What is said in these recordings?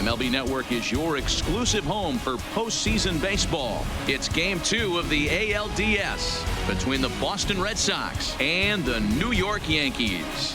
MLB Network is your exclusive home for postseason baseball. It's Game 2 of the ALDS between the Boston Red Sox and the New York Yankees.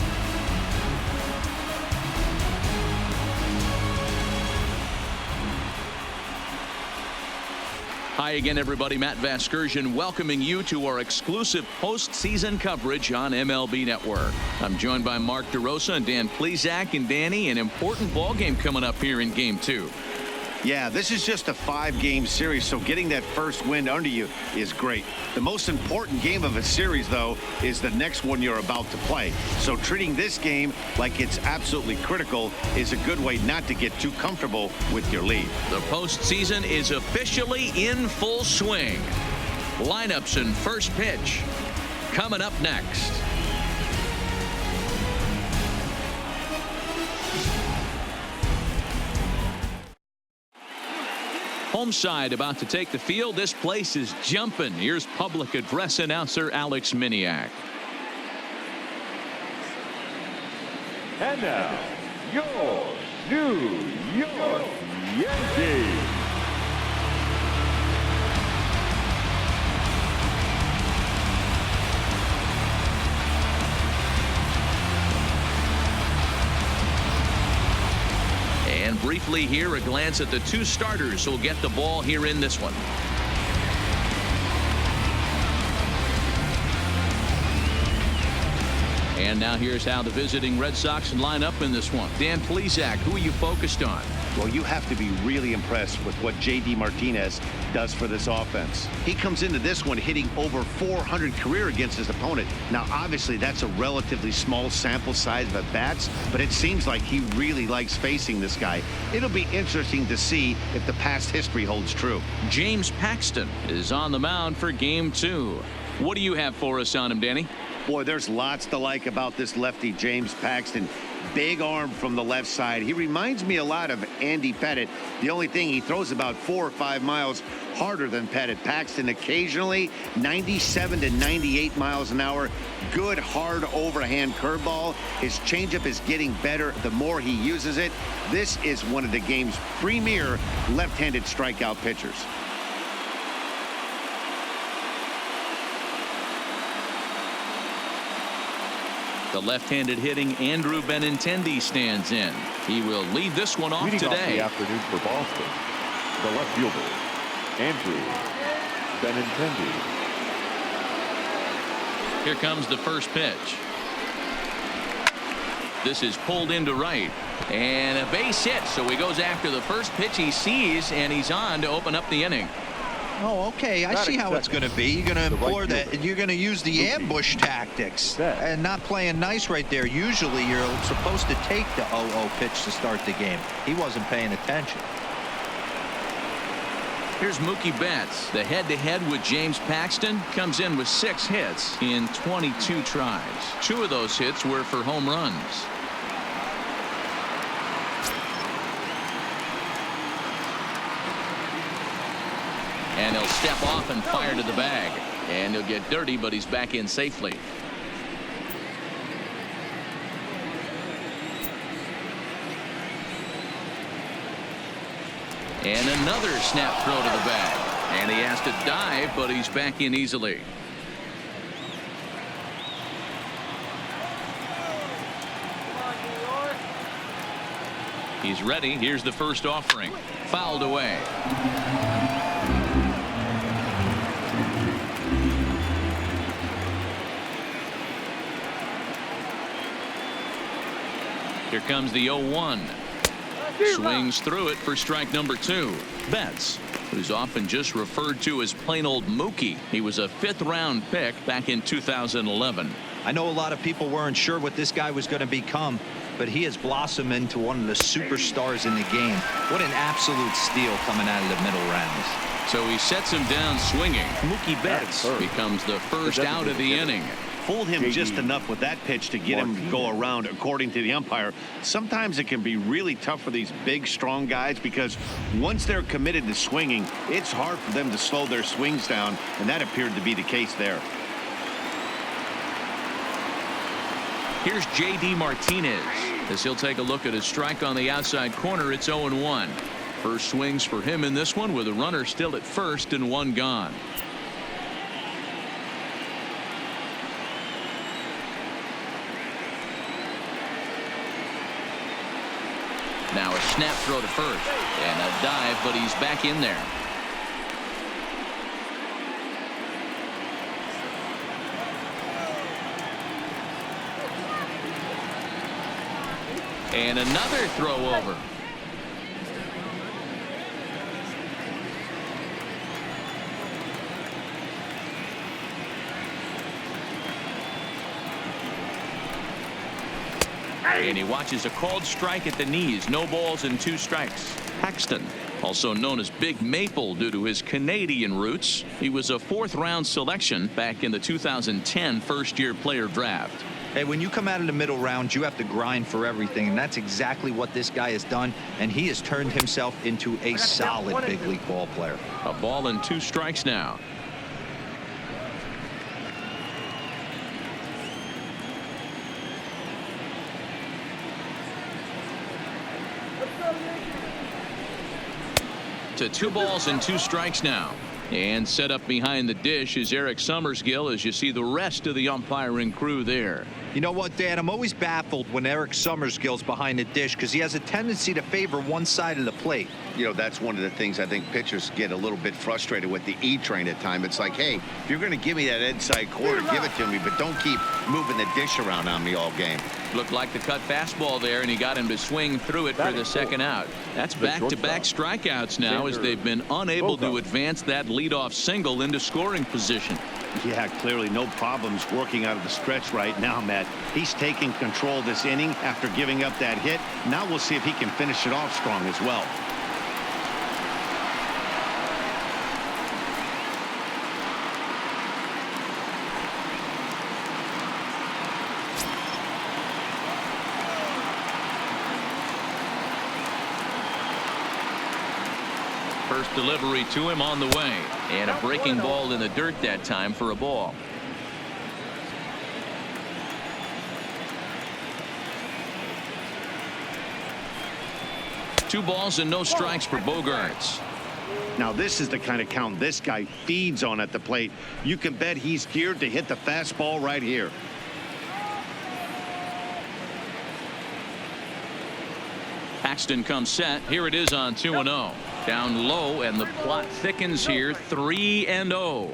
Hi again, everybody. Matt Vasgersian welcoming you to our exclusive postseason coverage on MLB Network. I'm joined by Mark DeRosa and Dan Plesac. And Danny, an important ball game coming up here in Game 2. Yeah, this is just a 5-game series, so getting that first win under you is great. The most important game of a series, though, is the next one you're about to play. So treating this game like it's absolutely critical is a good way not to get too comfortable with your lead. The postseason is officially in full swing. Lineups and first pitch coming up next. Home side about to take the field. This place is jumping. Here's public address announcer Alex Miniak. And now, your New York Yankees. And briefly here, a glance at the two starters who'll get the ball here in this one. And now here's how the visiting Red Sox line up in this one. Dan Plesac, who are you focused on? Well, you have to be really impressed with what J.D. Martinez does for this offense. He comes into this one hitting over 400 career against his opponent. Now, obviously, that's a relatively small sample size of at-bats, but it seems like he really likes facing this guy. It'll be interesting to see if the past history holds true. James Paxton is on the mound for Game 2. What do you have for us on him, Danny? Boy, there's lots to like about this lefty, James Paxton. Big arm from the left side. He reminds me a lot of Andy Pettitte. The only thing, he throws about 4 or 5 miles harder than Pettitte. Paxton occasionally 97 to 98 miles an hour. Good, hard overhand curveball. His changeup is getting better the more he uses it. This is one of the game's premier left-handed strikeout pitchers. The left-handed hitting Andrew Benintendi stands in. He will lead this one off Leading today. off the afternoon for Boston, the left fielder, Andrew Benintendi. Here comes the first pitch. This is pulled into right. And a base hit, so he goes after the first pitch he sees, and he's on to open up the inning. Oh, okay. I see how it's going to be. You're going to employ that. You're going to use the ambush tactics and not playing nice right there. Usually, you're supposed to take the 0-0 pitch to start the game. He wasn't paying attention. Here's Mookie Betts. The head-to-head with James Paxton comes in with 6 hits in 22 tries. 2 of those hits were for home runs. And he'll step off and fire to the bag. And he'll get dirty, but he's back in safely. And another snap throw to the bag. And he has to dive, but he's back in easily. He's ready. Here's the first offering. Fouled away. Here comes the 0-1. Swings through it for strike number 2. Betts, who's often just referred to as plain old Mookie. He was a 5th-round pick back in 2011. I know a lot of people weren't sure what this guy was going to become, but he has blossomed into one of the superstars in the game. What an absolute steal coming out of the middle rounds. So he sets him down swinging. Mookie Betts becomes the first out of the inning. Fooled him just enough with that pitch to get him to go around, according to the umpire. Sometimes it can be really tough for these big, strong guys because once they're committed to swinging, it's hard for them to slow their swings down, and that appeared to be the case there. Here's J.D. Martinez as he'll take a look at his strike on the outside corner. It's 0-1. First swings for him in this one with a runner still at first and one gone. Now a snap throw to first and a dive, but he's back in there. And another throw over. And he watches a called strike at the knees. No balls and 2 strikes. Paxton, also known as Big Maple due to his Canadian roots. He was a 4th-round selection back in the 2010 first-year player draft. Hey, when you come out of the middle rounds, you have to grind for everything, and that's exactly what this guy has done, and he has turned himself into a solid big league ball player. A ball and 2 strikes now. To 2 balls and 2 strikes now. And set up behind the dish is Eric Summersgill as you see the rest of the umpiring crew there. You know what, Dan? I'm always baffled when Eric Summersgill's behind the dish because he has a tendency to favor one side of the plate. You know, that's one of the things I think pitchers get a little bit frustrated with the E-train at times. It's like, hey, if you're going to give me that inside corner, give it to me, but don't keep moving the dish around on me all game. Looked like the cut fastball there, and he got him to swing through it for the second out. That's back-to-back strikeouts now as they've been unable to advance that leadoff single into scoring position. Yeah, clearly no problems working out of the stretch right now, Matt. He's taking control this inning after giving up that hit. Now we'll see if he can finish it off strong as well. First delivery to him on the way, and a breaking ball in the dirt that time for a ball. Two balls and no strikes for Bogaerts. Now this is the kind of count this guy feeds on at the plate. You can bet he's geared to hit the fastball right here. Paxton comes set. Here it is on 2-0. Down low, and the plot thickens here. 3-0.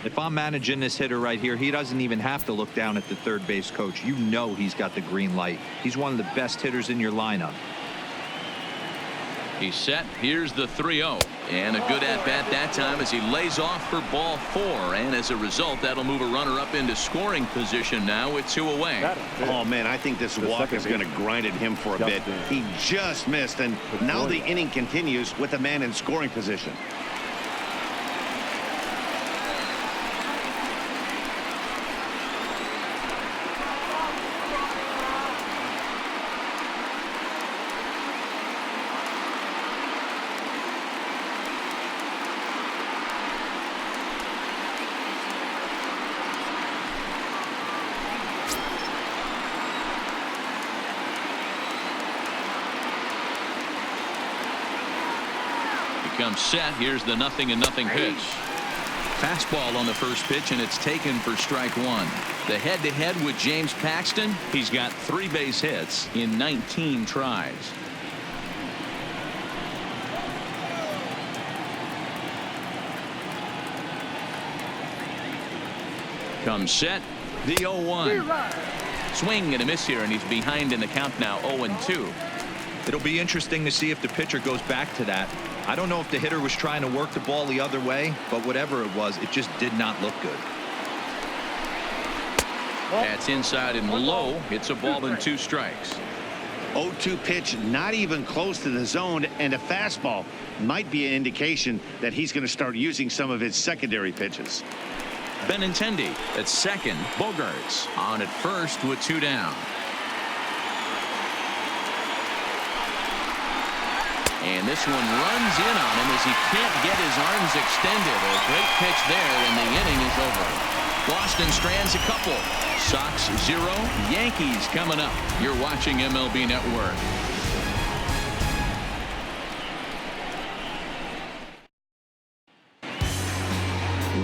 If I'm managing this hitter right here, he doesn't even have to look down at the third base coach. You know he's got the green light. He's one of the best hitters in your lineup. He's set. Here's the 3-0. And a good at-bat that time as he lays off for ball 4. And as a result, that'll move a runner up into scoring position now with 2 away. Oh, man, I think this walk is going to grind at him for a bit. He just missed, and now the inning continues with a man in scoring position. Comes set. Here's the 0-0 pitch. Fastball on the first pitch, and it's taken for strike 1. The head-to-head with James Paxton. He's got 3 base hits in 19 tries. Comes set. The 0-1. Swing and a miss here, and he's behind in the count now. 0-2. It'll be interesting to see if the pitcher goes back to that. I don't know if the hitter was trying to work the ball the other way, but whatever it was, it just did not look good. That's inside and low. It's a ball and 2 strikes. 0-2 pitch, not even close to the zone, and a fastball might be an indication that he's going to start using some of his secondary pitches. Benintendi at second. Bogaerts on at first with 2 down. And this one runs in on him as he can't get his arms extended. A great pitch there, and the inning is over. Boston strands a couple. Sox 0, Yankees coming up. You're watching MLB Network.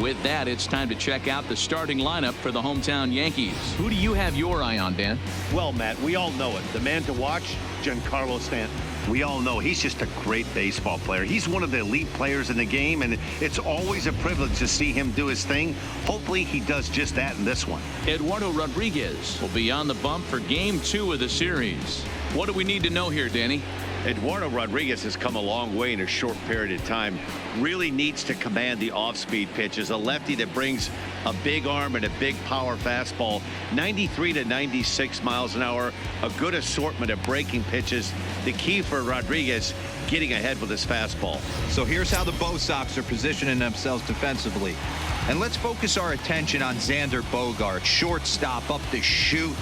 With that, it's time to check out the starting lineup for the hometown Yankees. Who do you have your eye on, Dan? Well, Matt, we all know it. The man to watch, Giancarlo Stanton. We all know he's just a great baseball player. He's one of the elite players in the game, and it's always a privilege to see him do his thing. Hopefully, he does just that in this one. Eduardo Rodriguez will be on the bump for Game 2 of the series. What do we need to know here, Danny? Eduardo Rodriguez has come a long way in a short period of time. Really needs to command the off-speed pitches. A lefty that brings a big arm and a big power fastball. 93 to 96 miles an hour. A good assortment of breaking pitches. The key for Rodriguez, getting ahead with his fastball. So here's how the Bo Sox are positioning themselves defensively. And let's focus our attention on Xander Bogaerts, shortstop, up the chute.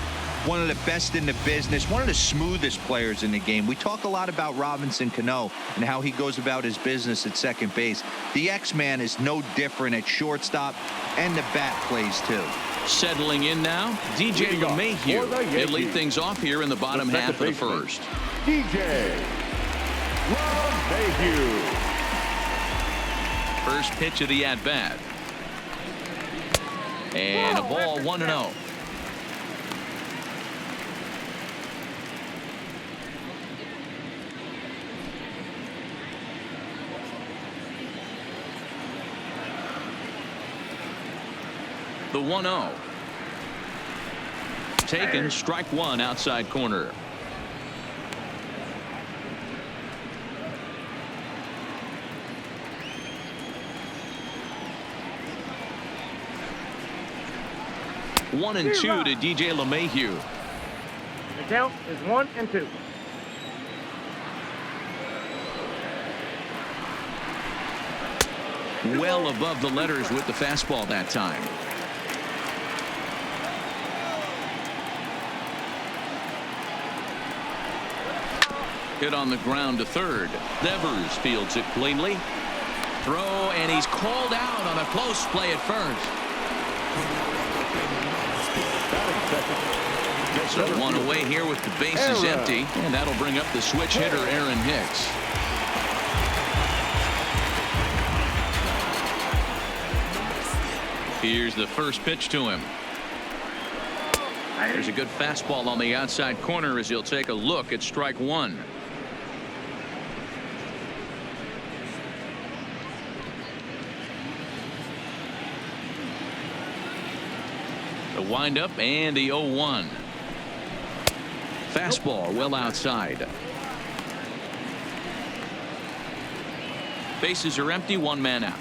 One of the best in the business, one of the smoothest players in the game. We talk a lot about Robinson Cano and how he goes about his business at second base. The X-Man is no different at shortstop, and the bat plays too. Settling in now, DJ LeMahieu. He'll lead things off here in the bottom half of the first. DJ LeMahieu. First pitch of the at-bat. And a ball 1-0. The 1-0. Taken, strike one, outside corner. One and two to DJ LeMahieu. The count is 1-2. Well above the letters with the fastball that time. Hit on the ground to third. Devers fields it cleanly. Throw, and he's called out on a close play at first. So one away here with the bases empty, and that'll bring up the switch hitter Aaron Hicks. Here's the first pitch to him. There's a good fastball on the outside corner as he'll take a look at strike one. The windup and the 0-1. Fastball well outside. Bases are empty, one man out.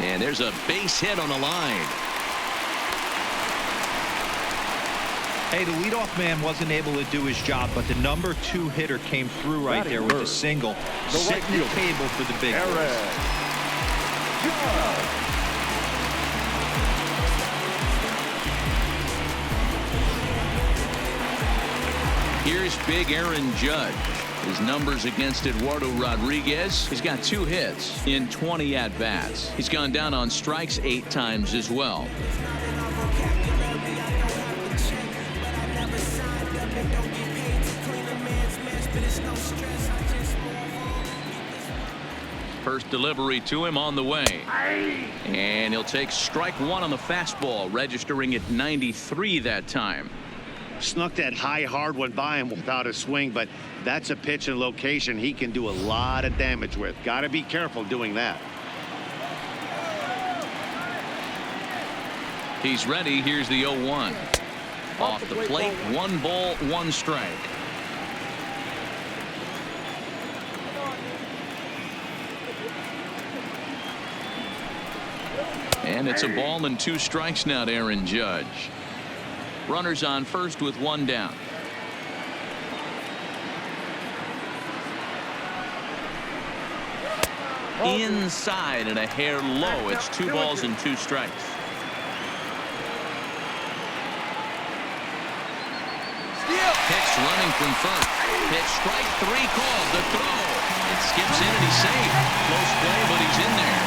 And there's a base hit on the line. Hey, the leadoff man wasn't able to do his job, but the #2 hitter came through right there with a single, setting the table for the big boys. Here's big Aaron Judge. His numbers against Eduardo Rodriguez. He's got 2 hits in 20 at-bats. He's gone down on strikes 8 times as well. First delivery to him on the way. And he'll take strike one on the fastball, registering at 93 that time. Snuck that high hard one by him without a swing, but that's a pitch and location he can do a lot of damage with. Got to be careful doing that. He's ready. Here's the 0-1. Off the plate, 1 ball, 1 strike. And it's a ball and 2 strikes now to Aaron Judge. Runners on first with 1 down. Inside and a hair low. It's 2 balls and 2 strikes. Hicks running from first. Pitch strike 3 called. The throw. It skips in and he's safe. Close play, but he's in there.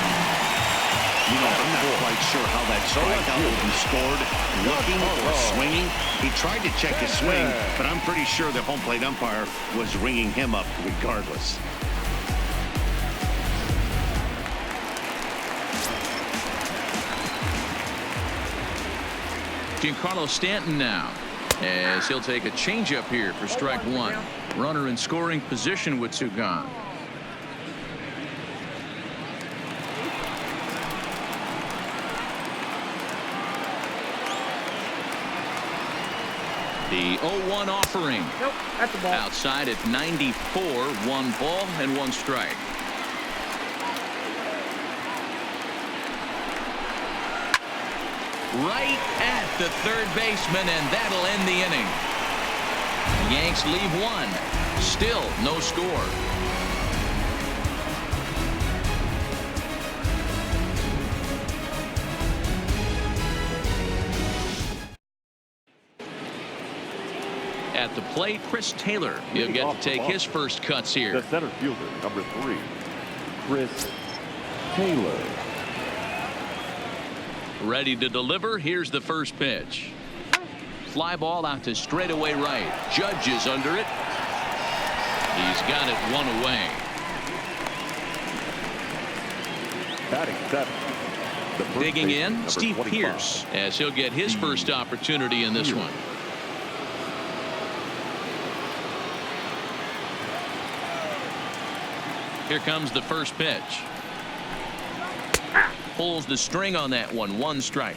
You know, I'm not quite sure how that strikeout will be scored. Looking or swinging. He tried to check his swing, but I'm pretty sure the home plate umpire was ringing him up regardless. Giancarlo Stanton now, as he'll take a changeup here for strike one. Runner in scoring position with two gone. The 0-1 offering. Nope, that's the ball. Outside at 94, 1 ball and 1 strike. Right at the third baseman, and that'll end the inning. The Yanks leave 1. Still no score. At the plate, Chris Taylor. He'll get to take his first cuts here. The center fielder, number 3, Chris Taylor. Ready to deliver. Here's the first pitch. Fly ball out to straightaway right. Judge is under it. He's got it 1 away. Batting 7. Digging in, number Steve 25. Pearce, as he'll get his first opportunity in this one. Here comes the first pitch. Pulls the string on that one. 1 strike.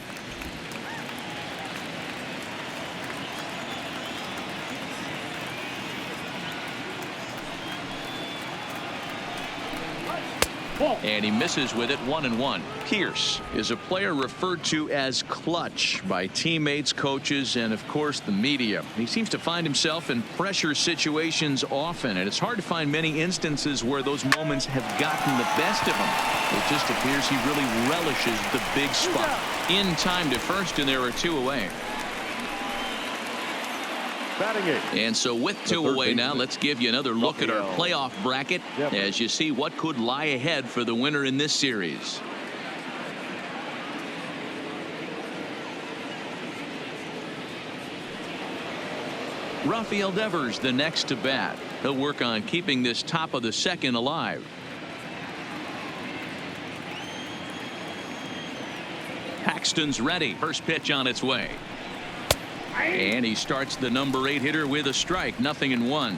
And he misses with it. 1-1. Pearce is a player referred to as clutch by teammates, coaches, and of course the media. He seems to find himself in pressure situations often, and it's hard to find many instances where those moments have gotten the best of him. It just appears he really relishes the big spot. In time to first, and there are 2 away. And so with 2 away now, let's give you another look at our playoff bracket as you see what could lie ahead for the winner in this series. Rafael Devers the next to bat. He'll work on keeping this top of the second alive. Paxton's ready. First pitch on its way. And he starts the number 8 hitter with a strike. 0-1.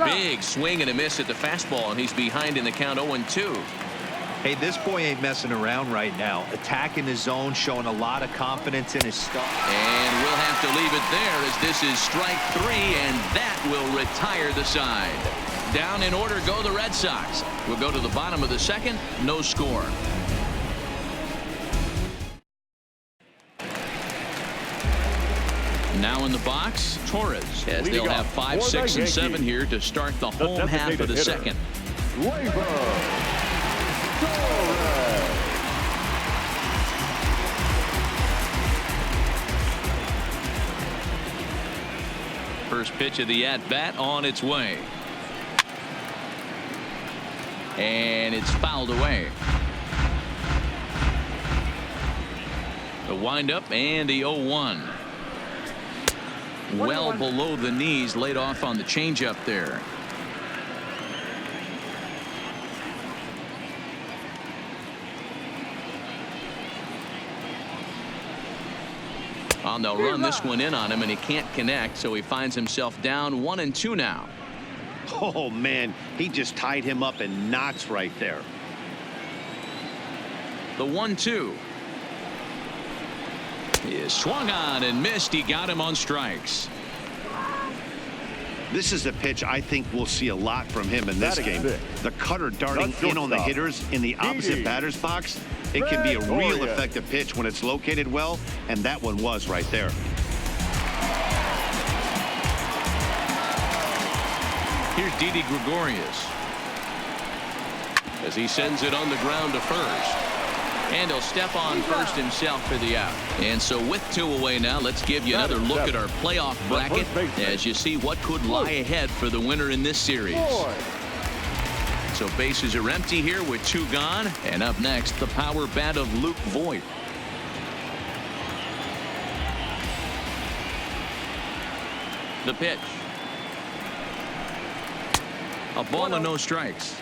Big swing and a miss at the fastball, and he's behind in the count. 0-2. Hey, this boy ain't messing around right now. Attacking his zone, showing a lot of confidence in his stuff. And we'll have to leave it there as this is strike 3, and that will retire the side. Down in order go the Red Sox. We'll go to the bottom of the second. No score. Now in the box, Torres, as they'll have 5, 6, and 7 here to start the home half of the second. First pitch of the at-bat on its way. And it's fouled away. The windup and the 0-1. Well below the knees, laid off on the changeup there. They'll run this one in on him, and he can't connect, so he finds himself down 1-2 now. Oh, man, he just tied him up in knots right there. The 1-2 is swung on and missed. He got him on strikes. This is a pitch I think we'll see a lot from him in this game. The cutter darting in on the hitters in the opposite batter's box. It can be a real effective pitch when it's located well, and that one was right there. Here's Didi Gregorius as he sends it on the ground to first. And he'll step on first himself for the out. And so with 2 away now, let's give you another look at our playoff bracket as you see what could lie ahead for the winner in this series. So bases are empty here with 2 gone. And up next, the power bat of Luke Voigt. The pitch. A ball and no strikes.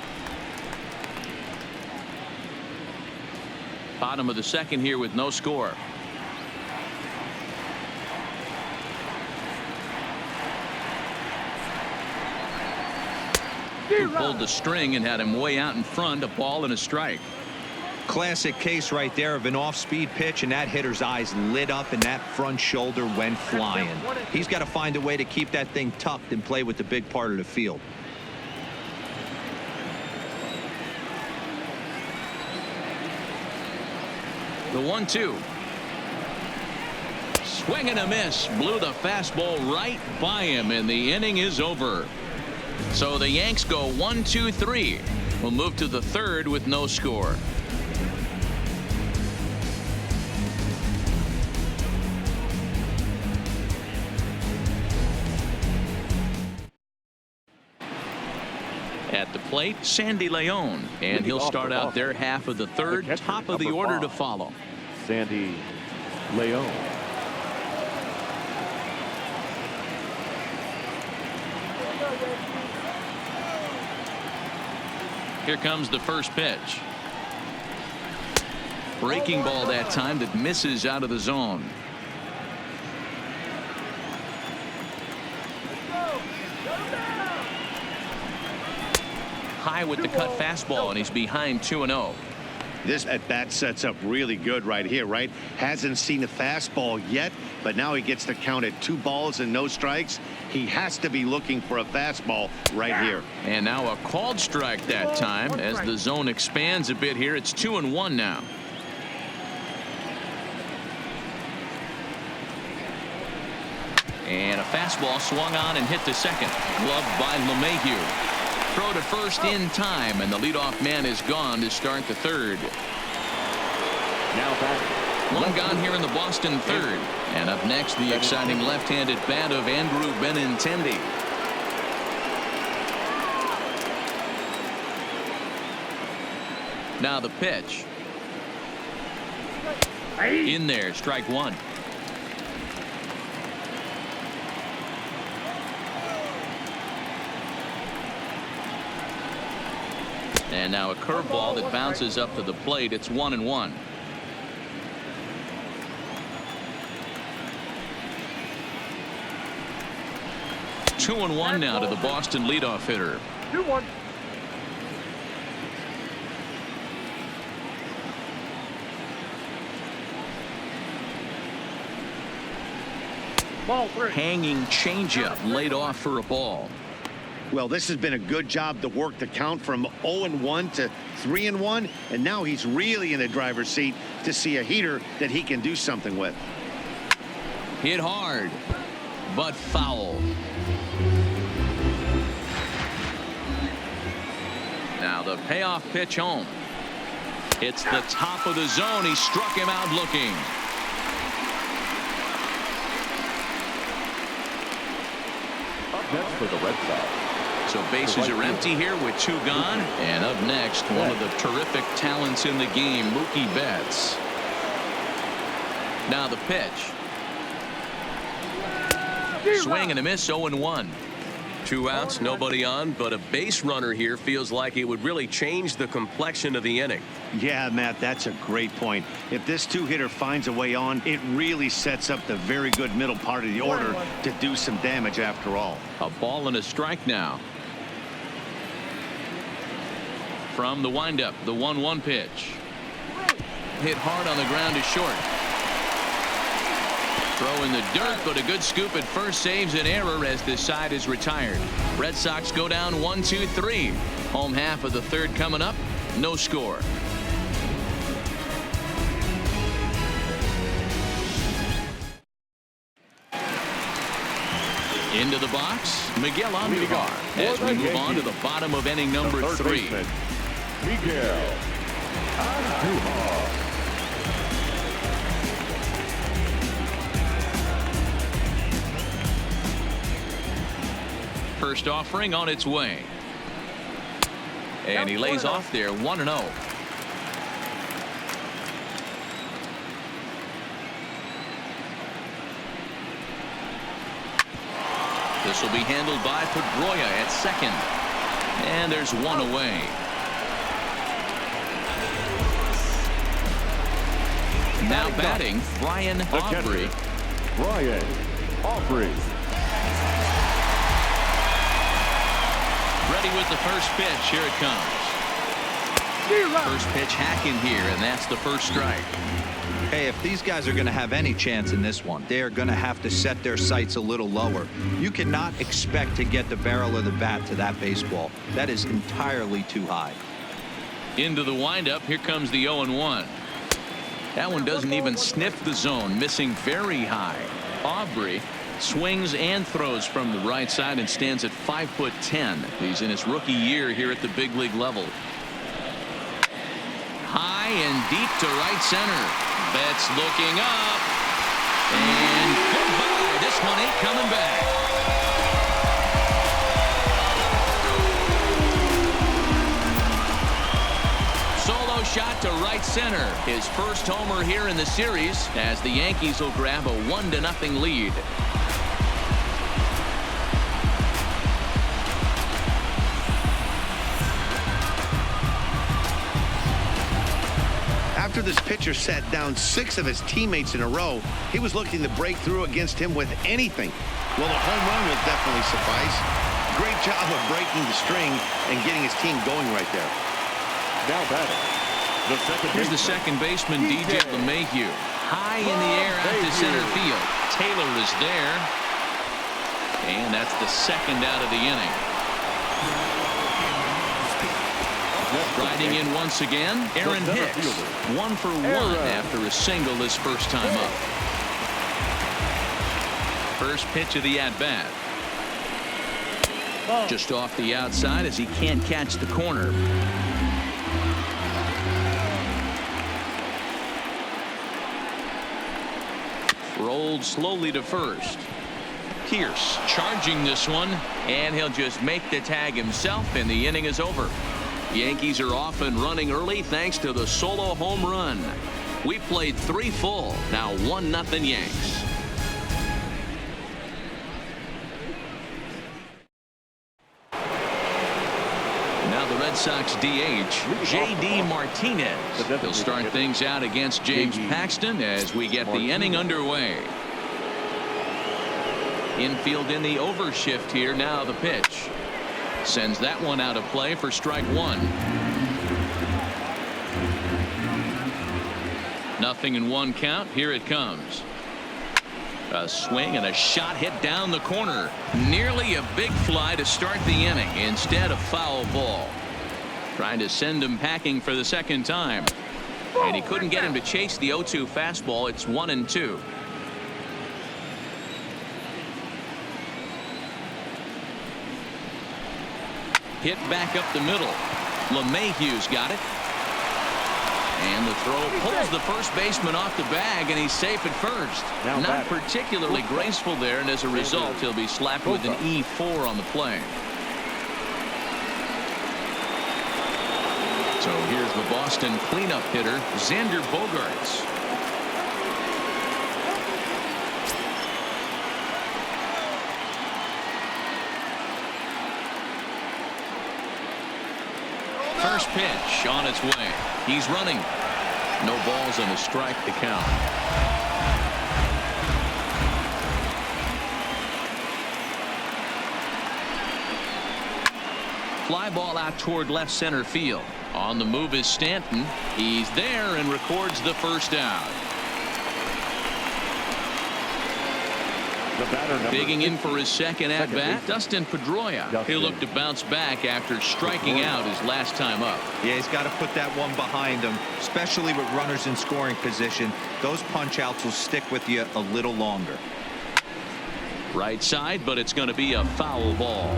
Bottom of the second here with no score. He pulled the string and had him way out in front. A ball and a strike. Classic case right there of an off-speed pitch, and that hitter's eyes lit up and that front shoulder went flying. He's got to find a way to keep that thing tucked and play with the big part of the field. The 1-2. Swing and a miss. Blew the fastball right by him, and the inning is over. So the Yanks go 1-2-3. We'll move to the third with no score. At the plate, Sandy Leon, and he'll start out their half of the third. Top of the order to follow. Sandy Leon. Here comes the first pitch. Breaking ball that time that misses out of the zone. High with the cut fastball, and he's behind 2-0. This at bat sets up really good right here, right? Hasn't seen a fastball yet, but now he gets to count at 2 balls and no strikes. He has to be looking for a fastball right here. And now a called strike that time as the zone expands a bit here. It's 2-1 now. And a fastball swung on and hit to second. Gloved by LeMahieu. Throw to first in time, and the leadoff man is gone to start the third. Now back. 1 gone here in the Boston third. And up next, the exciting left-handed bat of Andrew Benintendi. Now the pitch. In there, strike 1. And now a curveball that bounces up to the plate. It's 1-1. Two and one now to the Boston leadoff hitter. 2-1. Ball 3. Hanging changeup laid off for a ball. Well, this has been a good job to work the count from 0-1 to 3-1, and now he's really in the driver's seat to see a heater that he can do something with. Hit hard, but foul. Now the payoff pitch home. It's the top of the zone. He struck him out looking. Up next for the Red Sox. So bases are empty here with 2 gone. And up next, one of the terrific talents in the game, Mookie Betts. Now the pitch. Swing and a miss, 0-1. 2 outs, nobody on, but a base runner here feels like it would really change the complexion of the inning. Yeah, Matt, that's a great point. If this 2-hitter finds a way on, it really sets up the very good middle part of the order to do some damage after all. A ball and a strike now. From the windup, the 1-1 pitch. Hit hard on the ground is short. Throw in the dirt, but a good scoop at first saves an error as this side is retired. Red Sox go down 1-2-3. Home half of the third coming up. No score. Into the box, Miguel Andujar as we move on to the bottom of inning number 3. Miguel Andujar. First offering on its way. And he lays off there 1-0. This will be handled by Pedroia at second. And there's one away. Now batting, Brian Aubrey. Brian Aubrey. Ready with the first pitch. Here it comes. First pitch hacking here, and that's the first strike. Hey, if these guys are going to have any chance in this one, they are going to have to set their sights a little lower. You cannot expect to get the barrel of the bat to that baseball. That is entirely too high. Into the windup. Here comes the 0-1. That one doesn't even sniff the zone, missing very high. Aubrey swings and throws from the right side and stands at 5'10". He's in his rookie year here at the big league level. High and deep to right center. Betts looking up. And goodbye. This one ain't coming back. Solo shot to right center. His first homer here in the series as the Yankees will grab a 1-0 lead. After this pitcher sat down 6 of his teammates in a row, he was looking to break through against him with anything. Well, a home run will definitely suffice. Great job of breaking the string and getting his team going right there. Now batting, the second Here's the second baseman, DJ LeMahieu. High in the air out to center field. Taylor is there. And that's the second out of the inning. Riding in once again, Aaron Hicks. 1 for 1 after a single his first time up. First pitch of the at-bat. Just off the outside as he can't catch the corner. Rolled slowly to first. Pierce charging this one, and he'll just make the tag himself, and the inning is over. Yankees are off and running early thanks to the solo home run. We played 3 full. Now 1-0 Yanks. Now the Red Sox DH, J.D. Martinez. He'll start things out against James Paxton as we get the inning underway. Infield in the overshift here. Now the pitch. Sends that one out of play for strike 1. 0-1 count. Here it comes. A swing and a shot hit down the corner. Nearly a big fly to start the inning. Instead, a foul ball. Trying to send him packing for the second time. And he couldn't get him to chase the 0-2 fastball. It's 1-2. Hit back up the middle. LeMahieu's got it. And the throw pulls the first baseman off the bag, and he's safe at first. Not particularly graceful there, and as a result, he'll be slapped with an E4 on the play. So here's the Boston cleanup hitter, Xander Bogaerts. First pitch on its way. He's running. No balls and a strike to count. Fly ball out toward left center field. On the move is Stanton. He's there and records the first out. Digging in for his second at-bat, Dustin Pedroia. He'll look to bounce back after striking out his last time up. Yeah, he's got to put that one behind him, especially with runners in scoring position. Those punch-outs will stick with you a little longer. Right side, but it's going to be a foul ball.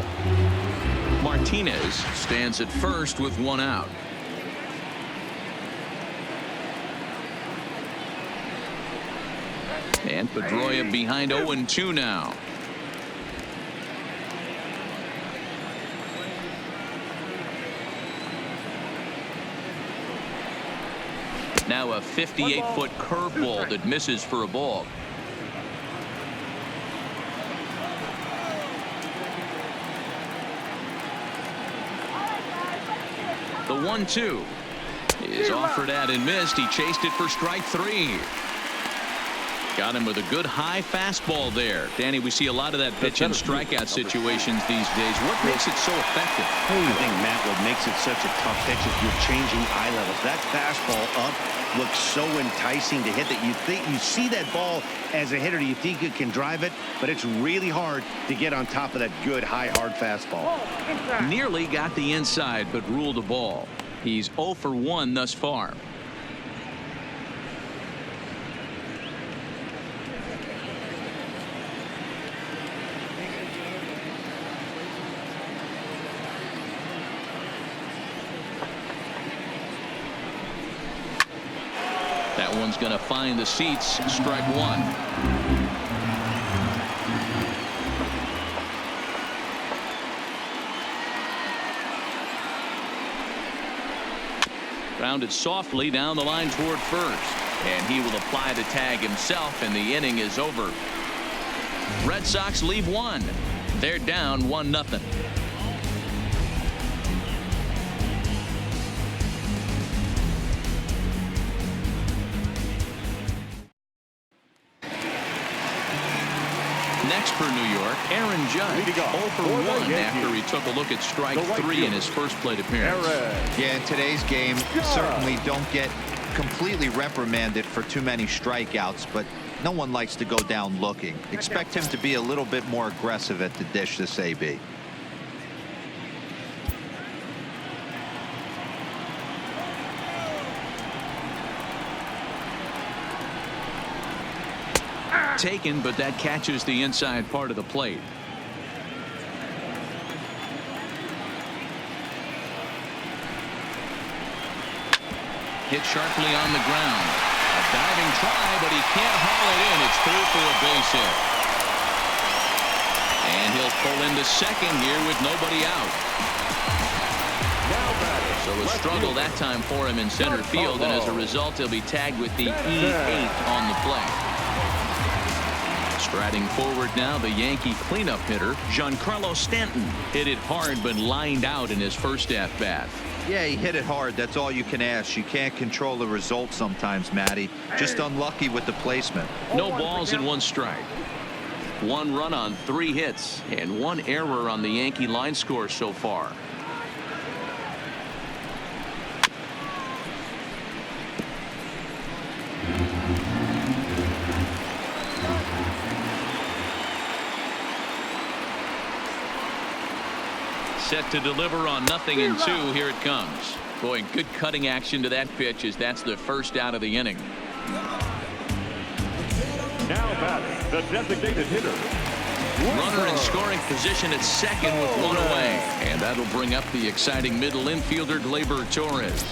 Martinez stands at first with 1 out. And Pedroia behind 0-2 now. Now a 58-foot curveball that misses for a ball. The 1-2 is offered at and missed. He chased it for strike 3. Got him with a good high fastball there. Danny, we see a lot of that pitch in strikeout situations these days. What makes it so effective? I think, Matt, what makes it such a tough pitch is you're changing eye levels. That fastball up looks so enticing to hit that you see that ball as a hitter, you think you can drive it, but it's really hard to get on top of that good high hard fastball. Nearly got the inside, but ruled a ball. He's 0 for 1 thus far. That one's going to find the seats. Strike 1. Grounded softly down the line toward first. And he will apply the tag himself, and the inning is over. Red Sox leave 1. They're down 1-0. Next for New York, Aaron Judge, 0 for 1 after he took a look at strike 3 in his first plate appearance. Yeah, in today's game, certainly don't get completely reprimanded for too many strikeouts, but no one likes to go down looking. Expect him to be a little bit more aggressive at the dish this AB. Taken, but that catches the inside part of the plate. Hit sharply on the ground. A diving try, but he can't haul it in. It's through for a base hit. And he'll pull into second here with nobody out. So a struggle that time for him in center field, and as a result, he'll be tagged with the E8 on the play. Striding forward now, the Yankee cleanup hitter, Giancarlo Stanton. Hit it hard, but lined out in his first at-bat. Yeah, he hit it hard. That's all you can ask. You can't control the result sometimes, Matty. Just unlucky with the placement. No balls and 1 strike. 1 run on 3 hits, and 1 error on the Yankee line score so far. Set to deliver on 0-2. Here it comes. Boy, good cutting action to that pitch, as that's the first out of the inning. Now batting, the designated hitter. Runner in scoring position at second with 1 away. And that'll bring up the exciting middle infielder, Gleyber Torres.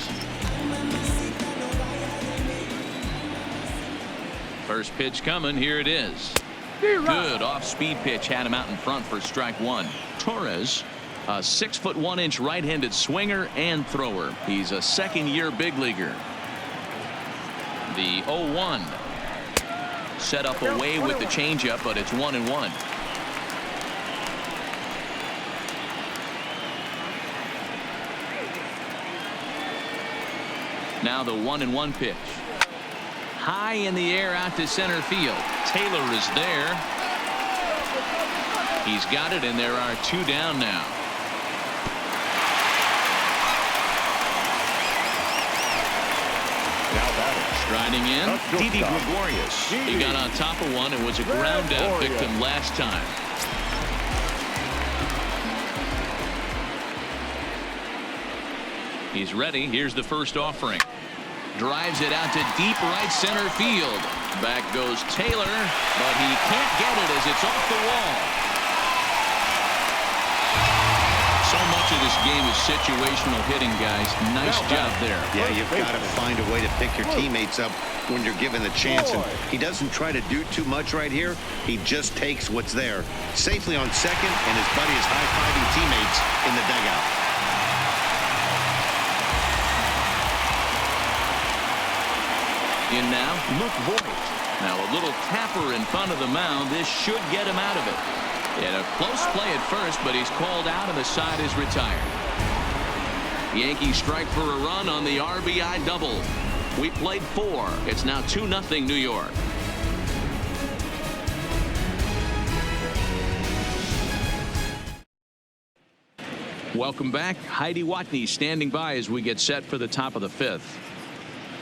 First pitch coming. Here it is. Good off-speed pitch. Had him out in front for strike 1. Torres, a 6'1" right-handed swinger and thrower. He's a second-year big leaguer. The 0-1. Set up away with the changeup, but it's 1-1. Now the 1-1 pitch. High in the air out to center field. Taylor is there. He's got it, and there are 2 down now. Striding in, Didi Gregorius. He got on top of one and was a ground out victim last time. He's ready. Here's the first offering. Drives it out to deep right center field. Back goes Taylor, but he can't get it as it's off the wall. So much of this game is situational hitting, guys. Nice job there. Yeah, you've got to find a way to pick your teammates up when you're given the chance. And he doesn't try to do too much right here. He just takes what's there. Safely on second, and his buddy is high-fiving teammates in the dugout. In now, Luke Voigt. Now a little tapper in front of the mound. This should get him out of it. And a close play at first, but he's called out and the side is retired. Yankees strike for a run on the RBI double. We played 4. It's now 2-0 New York. Welcome back. Heidi Watney standing by as we get set for the top of the 5th.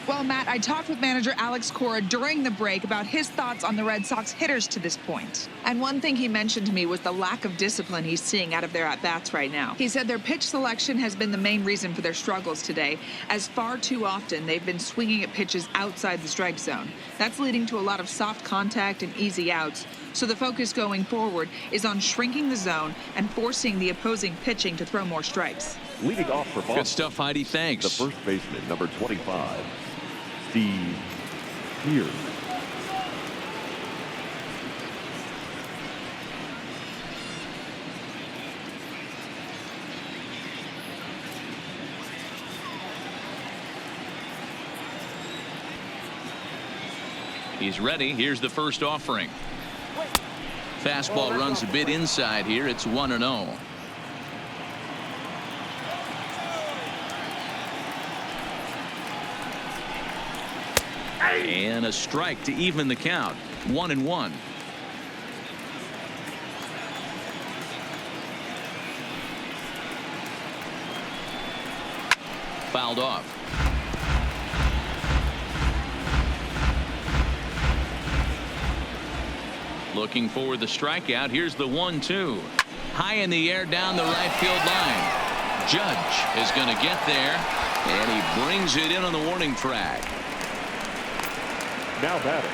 Well, Matt, I talked with manager Alex Cora during the break about his thoughts on the Red Sox hitters to this point. And one thing he mentioned to me was the lack of discipline he's seeing out of their at-bats right now. He said their pitch selection has been the main reason for their struggles today, as far too often they've been swinging at pitches outside the strike zone. That's leading to a lot of soft contact and easy outs. So the focus going forward is on shrinking the zone and forcing the opposing pitching to throw more strikes. Leading off for Boston. Good stuff, Heidi. Thanks. The first baseman, number 25, Steve Pierce. He's ready. Here's the first offering. Fastball runs a bit inside here. It's 1-0. And a strike to even the count. 1-1. Fouled off. Looking for the strikeout. Here's the 1-2. High in the air down the right field line. Judge is going to get there, and he brings it in on the warning track. Now batting,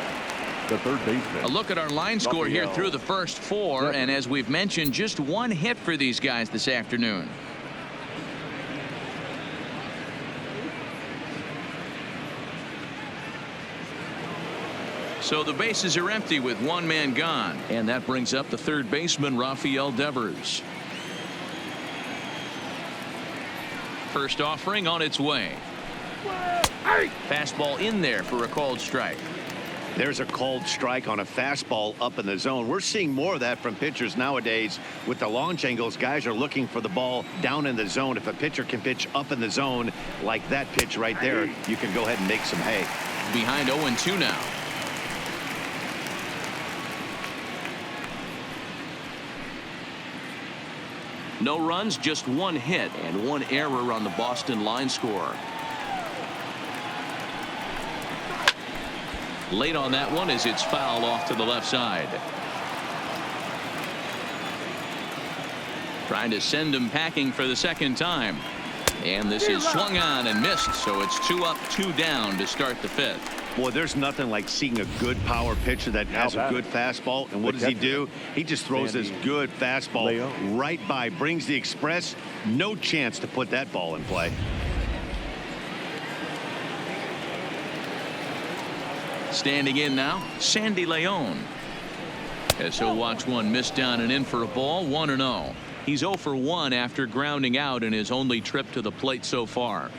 the third baseman. A look at our line score here through the first 4, and as we've mentioned, just 1 hit for these guys this afternoon. So the bases are empty with 1 man gone, and that brings up the third baseman, Rafael Devers. First offering on its way. Fastball in there for a called strike. There's a called strike on a fastball up in the zone. We're seeing more of that from pitchers nowadays. With the launch angles, guys are looking for the ball down in the zone. If a pitcher can pitch up in the zone like that pitch right there, you can go ahead and make some hay. Behind 0-2 now. No runs, just 1 hit and 1 error on the Boston line score. Late on that one as it's fouled off to the left side. Trying to send him packing for the second time. And this is swung on and missed, so it's 2 up, 2 down to start the 5th. Boy, there's nothing like seeing a good power pitcher that has a good fastball. And what does he do? He just throws this good fastball right by, brings the express. No chance to put that ball in play. Standing in now, Sandy Leon. As he'll watch one miss down and in for a ball. 1-0. He's 0 for 1 after grounding out in his only trip to the plate so far.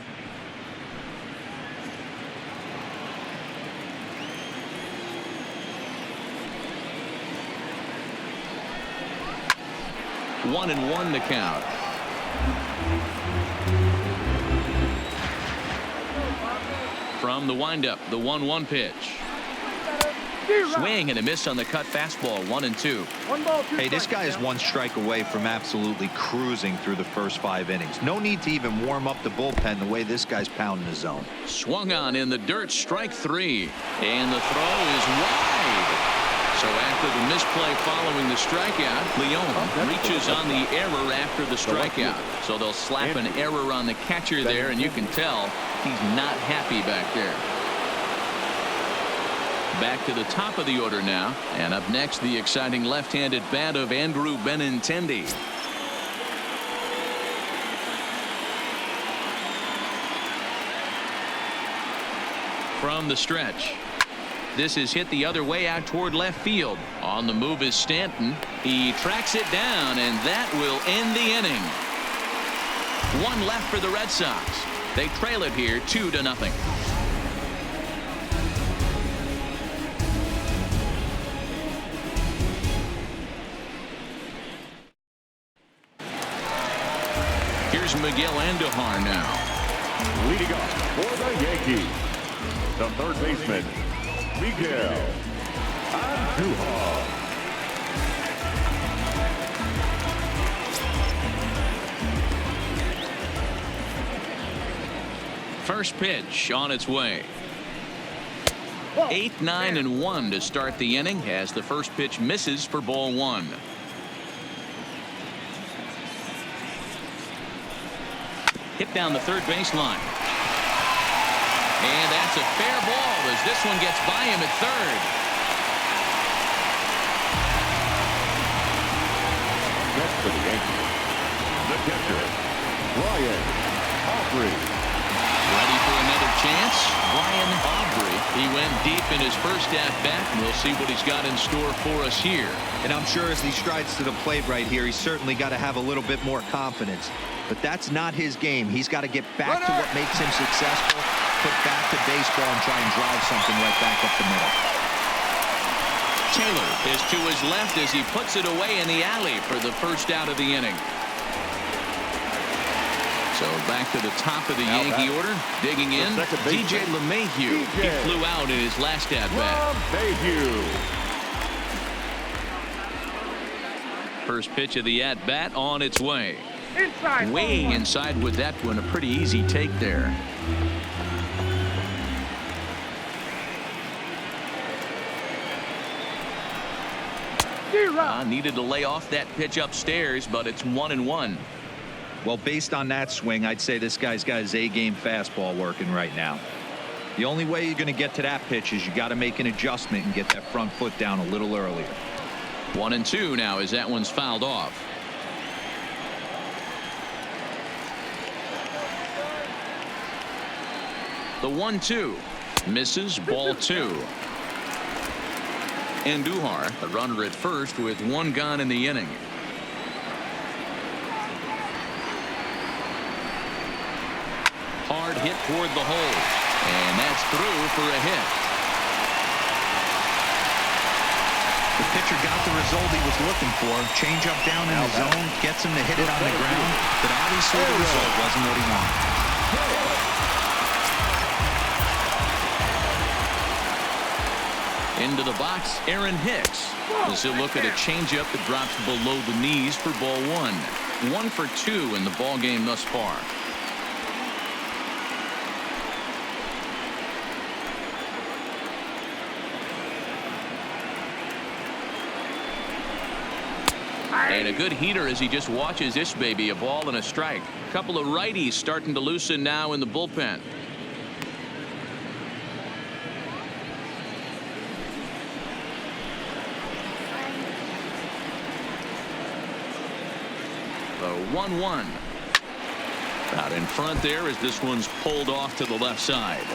One and 1 to count. From the windup, the 1-1 pitch. Swing and a miss on the cut fastball. 1-2. Hey, this guy is 1 strike away from absolutely cruising through the first 5 innings. No need to even warm up the bullpen the way this guy's pounding the zone. Swung on in the dirt. Strike 3. And the throw is wide. So after the misplay following the strikeout, Leon reaches on the error after the strikeout. So they'll slap an error on the catcher there, and you can tell he's not happy back there. Back to the top of the order now, and up next the exciting left-handed bat of Andrew Benintendi. From the stretch. This is hit the other way out toward left field. On the move is Stanton. He tracks it down, and that will end the inning. 1 left for the Red Sox. They trail it here 2-0. Here's Miguel Andujar now. Leading off for the Yankees, the third baseman, Miguel Andujar. First pitch on its way. 8, 9, and 1 to start the inning as the first pitch misses for ball 1. Hit down the third baseline. And that's a fair ball as this one gets by him at third. Next for the Yankees, the catcher, Brian Aubrey. Ready for another chance? Brian Aubrey. He went deep in his first at-bat, and we'll see what he's got in store for us here. And I'm sure as he strides to the plate right here, he's certainly got to have a little bit more confidence. But that's not his game. He's got to get back to what makes him successful, put back to baseball, and try and drive something right back up the middle. Taylor is to his left as he puts it away in the alley for the first out of the inning. So back to the top of the Yankee order. Digging in, DJ LeMahieu. He flew out in his last at-bat. First pitch of the at-bat on its way. Inside. Way inside with that one. A pretty easy take there. Needed to lay off that pitch upstairs, but it's 1-1. Well, based on that swing, I'd say this guy's got his A-game fastball working right now. The only way you're going to get to that pitch is you got to make an adjustment and get that front foot down a little earlier. 1-2 now as that one's fouled off. The 1-2 misses, ball 2. Andujar, a runner at first with one gone in the inning. Hard hit toward the hole, and that's through for a hit. The pitcher got the result he was looking for. Change up down in the zone, gets him to hit it on the ground, but obviously the result wasn't what he wanted. Into the box, Aaron Hicks. As he'll look at a changeup that drops below the knees for ball 1. 1 for 2 in the ball game thus far. And a good heater as he just watches this baby, a ball and a strike. A couple of righties starting to loosen now in the bullpen. The 1-1. Out in front there as this one's pulled off to the left side.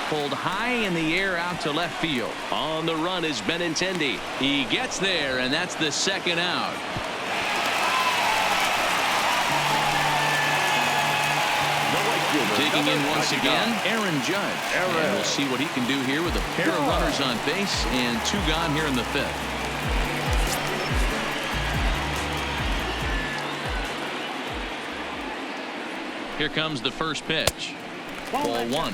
Pulled high in the air out to left field. On the run is Benintendi. He gets there, and that's the second out. Digging in once again, Aaron Judge. And we'll see what he can do here with a pair of runners on base and 2 gone here in the 5th. Here comes the first pitch. Ball 1.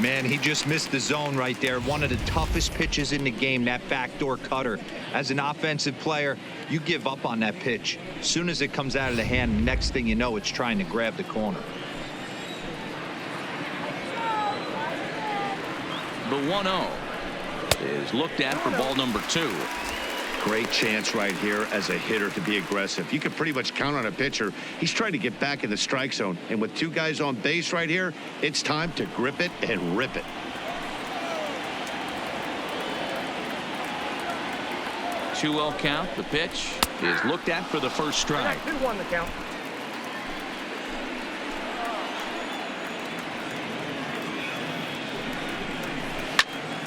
Man, he just missed the zone right there. One of the toughest pitches in the game, that backdoor cutter. As an offensive player, you give up on that pitch. As soon as it comes out of the hand, next thing you know, it's trying to grab the corner. The 1-0 is looked at for ball number 2. Great chance right here as a hitter to be aggressive. You can pretty much count on a pitcher. He's trying to get back in the strike zone. And with 2 guys on base right here, it's time to grip it and rip it. Two-well count. The pitch is looked at for the first strike. 2-1 the count.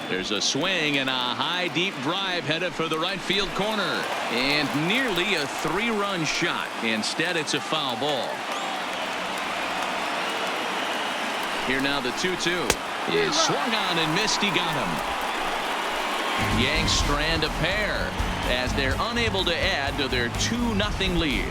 There's a swing and a high deep drive headed for the right field corner, and nearly a 3-run shot. Instead, it's a foul ball. Here now the 2-2 is swung on and missed. He got him. Yanks strand a pair as they're unable to add to their 2-0 lead.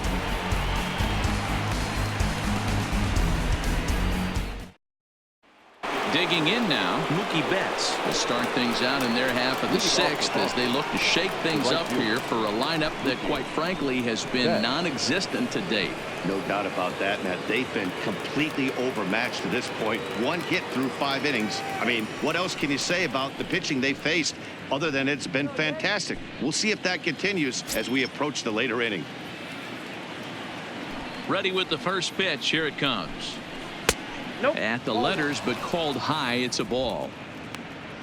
Digging in now, Mookie Betts to start things out in their half of the sixth as they look to shake things up here for a lineup that, quite frankly, has been non-existent to date. No doubt about that, Matt. They've been completely overmatched to this point. 1 hit through 5 innings. I mean, what else can you say about the pitching they faced other than it's been fantastic? We'll see if that continues as we approach the later inning. Ready with the first pitch. Here it comes. Nope. At the letters, but called high. It's a ball.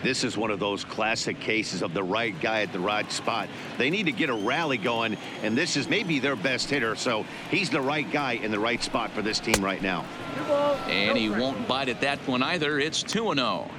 This is one of those classic cases of the right guy at the right spot. They need to get a rally going, and this is maybe their best hitter, so he's the right guy in the right spot for this team right now. And he won't bite at that one either. It's 2-0.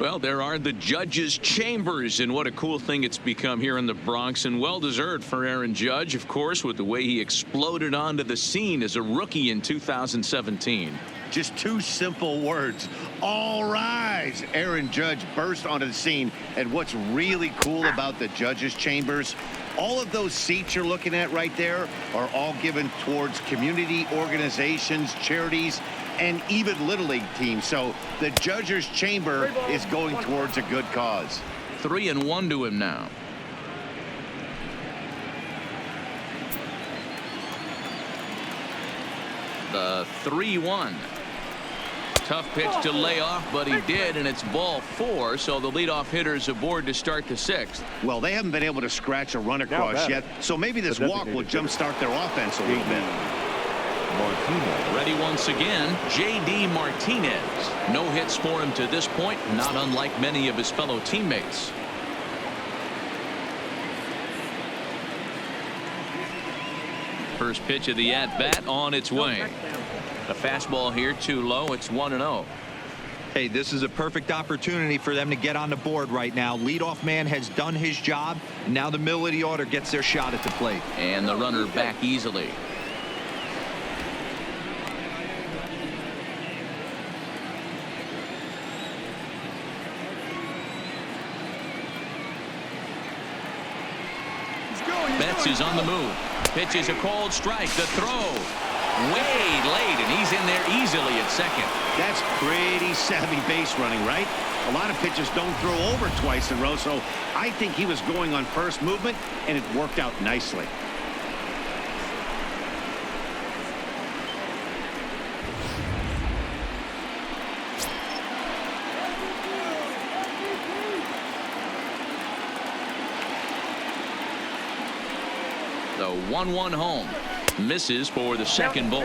Well, there are the judges' chambers, and what a cool thing it's become here in the Bronx, and well-deserved for Aaron Judge, of course, with the way he exploded onto the scene as a rookie in 2017. Just 2 simple words. All rise. Aaron Judge burst onto the scene. And what's really cool about the judges' chambers, all of those seats you're looking at right there are all given towards community organizations, charities, and even Little League teams. So the judges' chamber is going towards a good cause. 3-1 to him now. The 3-1. Tough pitch to lay off, but he did, and it's ball 4, so the leadoff hitter's aboard to start the 6th. Well, they haven't been able to scratch a run across yet, so maybe this walk will jumpstart their offense a little bit. Ready once again, J.D. Martinez. No hits for him to this point, not unlike many of his fellow teammates. First pitch of the at-bat on its way. The fastball here too low. It's 1-0. Hey, this is a perfect opportunity for them to get on the board right now. Leadoff man has done his job. Now the middle of the order gets their shot at the plate. And the runner back easily. Betts is on the move. Pitch is a called strike. The throw. Way late, and he's in there easily at second. That's pretty savvy base running, right? A lot of pitchers don't throw over twice in a row, so I think he was going on first movement, and it worked out nicely. The 1-1 home. Misses for the second ball.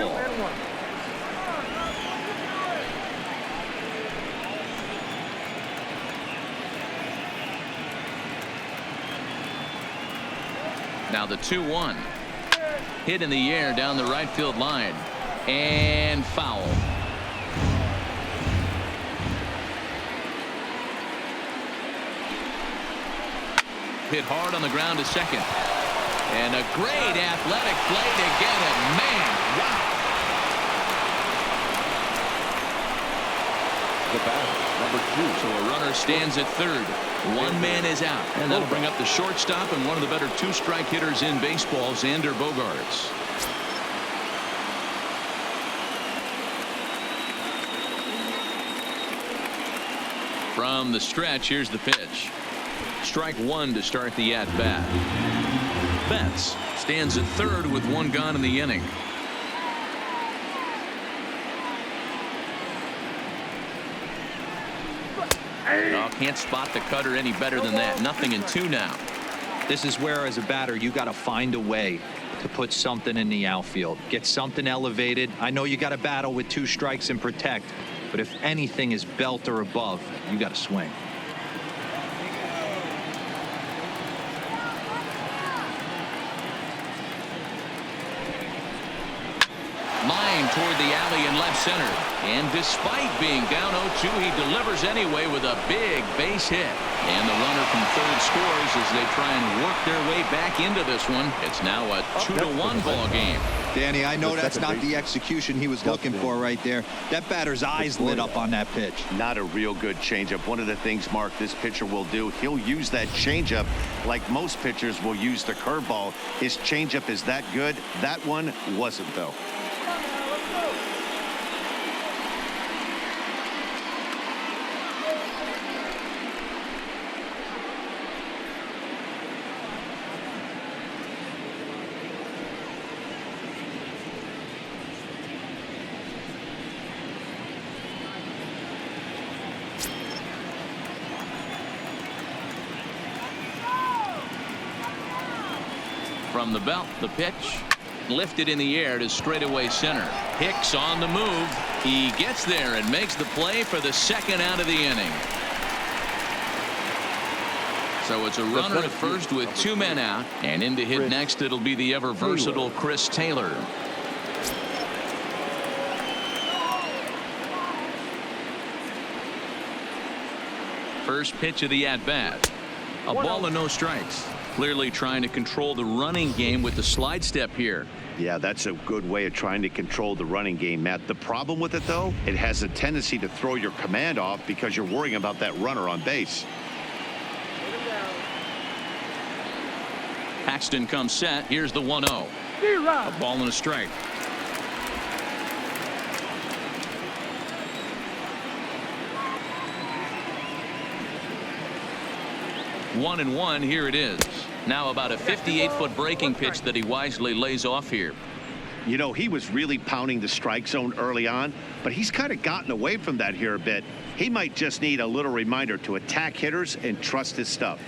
Now the 2-1. Hit in the air down the right field line. And foul. Hit hard on the ground to second. And a great athletic play to get it. Man, wow. The batter, number 2. So a runner stands at third. One man is out. And that'll bring up the shortstop and one of the better 2-strike hitters in baseball, Xander Bogaerts. From the stretch, here's the pitch. Strike 1 to start the at-bat. Betts stands at third with 1 gone in the inning. Oh, can't spot the cutter any better than that. 0-2 now. This is where, as a batter, you got to find a way to put something in the outfield. Get something elevated. I know you got to battle with 2 strikes and protect, but if anything is belt or above, you got to swing. Line toward the alley in left center. And despite being down 0-2, he delivers anyway with a big base hit. And the runner from third scores as they try and work their way back into this one. It's now a 2-1 ball game. Danny, I know that's not the execution he was looking for right there. That batter's eyes lit up on that pitch. Not a real good changeup. One of the things, Mark, this pitcher will do, he'll use that changeup like most pitchers will use the curveball. His changeup is that good. That one wasn't, though. From the belt, the pitch lifted in the air to straightaway center. Hicks on the move. He gets there and makes the play for the second out of the inning. So it's a runner at first with 2 men out, and in to hit next it'll be the ever versatile Chris Taylor. First pitch of the at-bat. A ball and no strikes. Clearly trying to control the running game with the slide step here. Yeah, that's a good way of trying to control the running game, Matt. The problem with it, though, it has a tendency to throw your command off because you're worrying about that runner on base. Paxton comes set. Here's the 1-0. A ball and a strike. One and one. Here it is. Now about a 58-foot breaking pitch that he wisely lays off here. You know, he was really pounding the strike zone early on, but he's kind of gotten away from that here a bit. He might just need a little reminder to attack hitters and trust his stuff.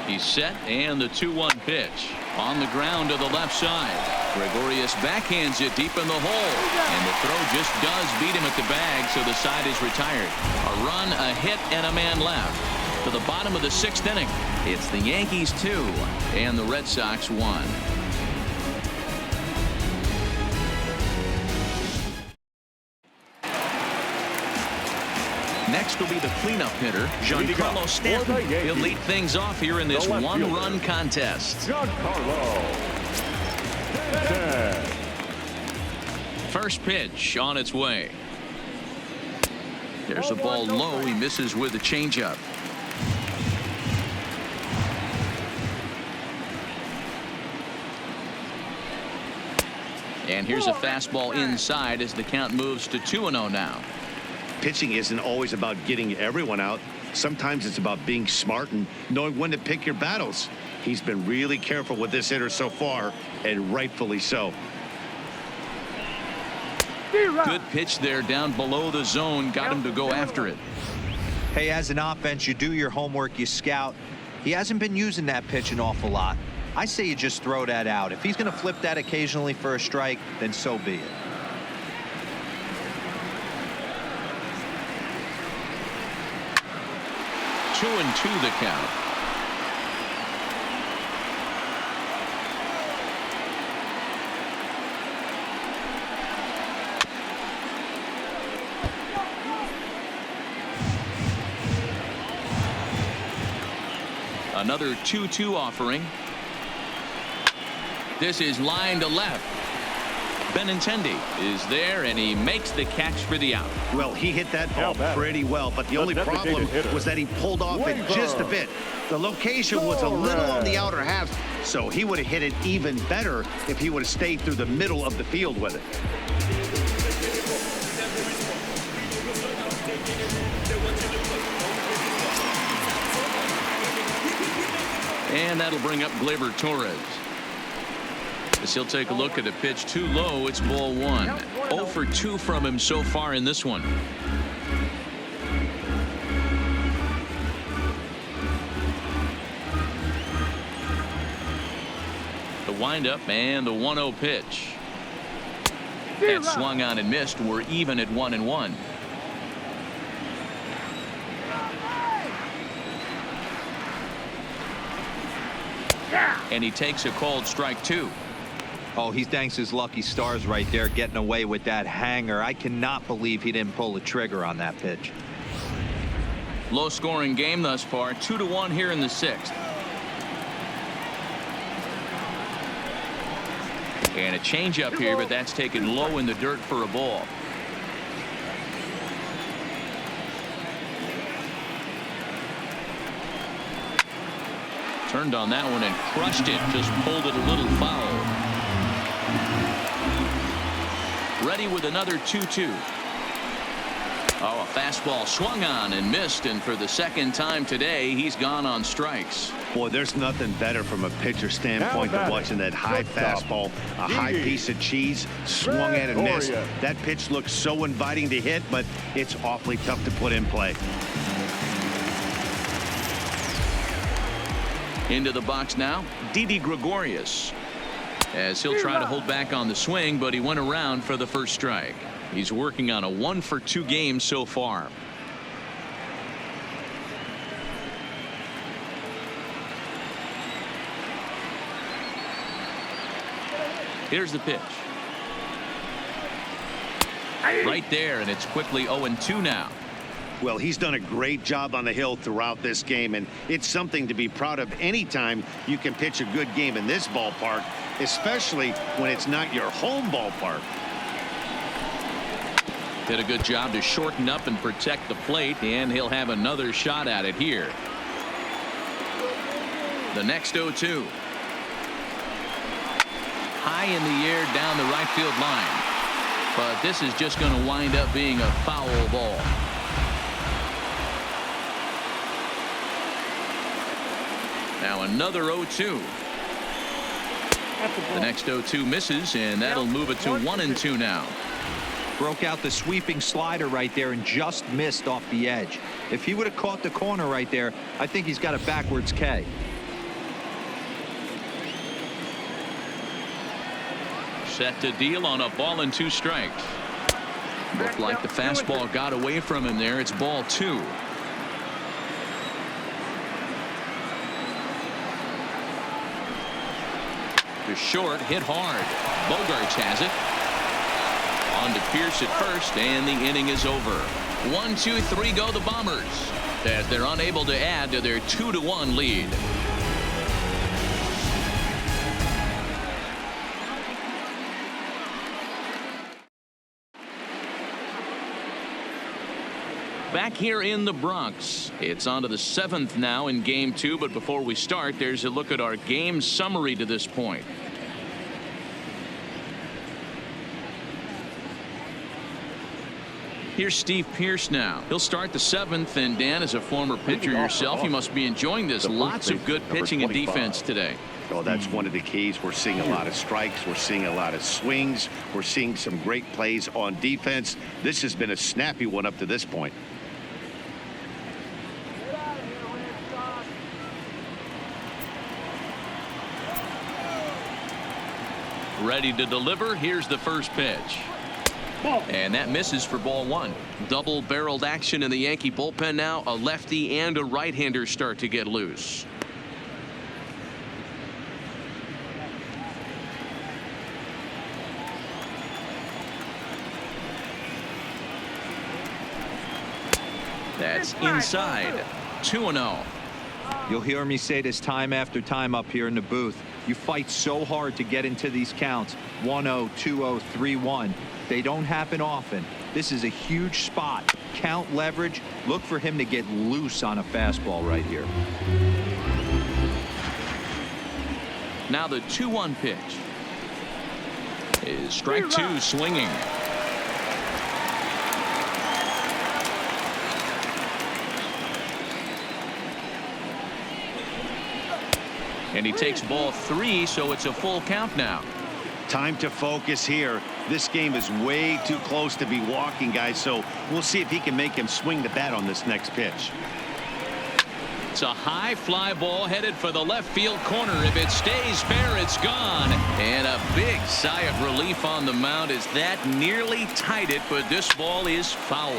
He's set, and the 2-1 pitch on the ground to the left side. Gregorius backhands it deep in the hole, and the throw just does beat him at the bag, so the side is retired. A run, a hit, and a man left. To the bottom of the 6th inning, it's the Yankees 2 and the Red Sox 1. Next will be the cleanup hitter, Giancarlo Stanton. He'll lead things off here in this one-run contest. First pitch on its way. There's a ball low. He misses with a changeup. And here's a fastball inside as the count moves to 2-0 now. Pitching isn't always about getting everyone out. Sometimes it's about being smart and knowing when to pick your battles. He's been really careful with this hitter so far, and rightfully so. Good pitch there down below the zone. Got him to go after it. Hey, as an offense, you do your homework, you scout. He hasn't been using that pitch an awful lot. I say you just throw that out. If he's going to flip that occasionally for a strike, then so be it. Two and two the count. Another 2-2 offering. This is line to left. Benintendi is there, and he makes the catch for the out. Well, he hit that ball pretty well, but the only problem was that he pulled off it just a bit. The location was a little on the outer half, so he would have hit it even better if he would have stayed through the middle of the field with it. And that'll bring up Gleyber Torres. As he'll take a look at a pitch too low, it's ball one. 0 for 2 from him so far in this one. The windup and the 1-0 pitch. That swung on and missed. We're even at 1-1. And he takes a called strike 2. Oh, he thanks his lucky stars right there, getting away with that hanger. I cannot believe he didn't pull the trigger on that pitch. Low scoring game thus far, 2-1 here in the 6th. And a changeup here, but that's taken low in the dirt for a ball. Turned on that one and crushed it, just pulled it a little foul. Ready with another 2-2. Oh, a fastball swung on and missed, and for the second time today, he's gone on strikes. Boy, there's nothing better from a pitcher standpoint than watching that high fastball, a high piece of cheese, swung at and missed. That pitch looks so inviting to hit, but it's awfully tough to put in play. Into the box now, Didi Gregorius. As he'll try to hold back on the swing, but he went around for the first strike. He's working on a 1-for-2 game so far. Here's the pitch. Right there, and it's quickly 0-2 now. Well, he's done a great job on the hill throughout this game, and it's something to be proud of anytime you can pitch a good game in this ballpark, especially when it's not your home ballpark. Did a good job to shorten up and protect the plate, and he'll have another shot at it here. The next 0-2. High in the air down the right field line. But this is just going to wind up being a foul ball. Now another 0-2. The next 0-2 misses, and that'll move it to 1-2 now. Broke out the sweeping slider right there and just missed off the edge. If he would have caught the corner right there, I think he's got a backwards K. Set to deal on a ball and 2 strikes. Looked like the fastball got away from him there. It's ball 2. To short, hit hard. Bogarts has it. On to Pierce at first, and the inning is over. 1-2-3 go the Bombers, as they're unable to add to their 2-1 lead. Back here in the Bronx, it's on to the 7th now in game 2, but before we start, there's a look at our game summary to this point. Here's Steve Pierce now. He'll start the 7th, and Dan, as a former pitcher yourself, you must be enjoying this. Lots of good pitching and defense today. Oh, that's one of the keys. We're seeing a lot of strikes. We're seeing a lot of swings. We're seeing some great plays on defense. This has been a snappy one up to this point. Ready to deliver. Here's the first pitch. And that misses for ball 1. Double-barreled action in the Yankee bullpen now. A lefty and a right-hander start to get loose. That's inside. 2-0. You'll hear me say this time after time up here in the booth. You fight so hard to get into these counts. 1-0, 2-0, 3-1. They don't happen often. This is a huge spot. Count leverage. Look for him to get loose on a fastball right here. Now the 2-1 pitch is strike 2, swinging. And he takes ball 3, so it's a full count now. Time to focus here. This game is way too close to be walking, guys, so we'll see if he can make him swing the bat on this next pitch. It's a high fly ball headed for the left field corner. If it stays fair, it's gone. And a big sigh of relief on the mound as that nearly tied it, but this ball is foul.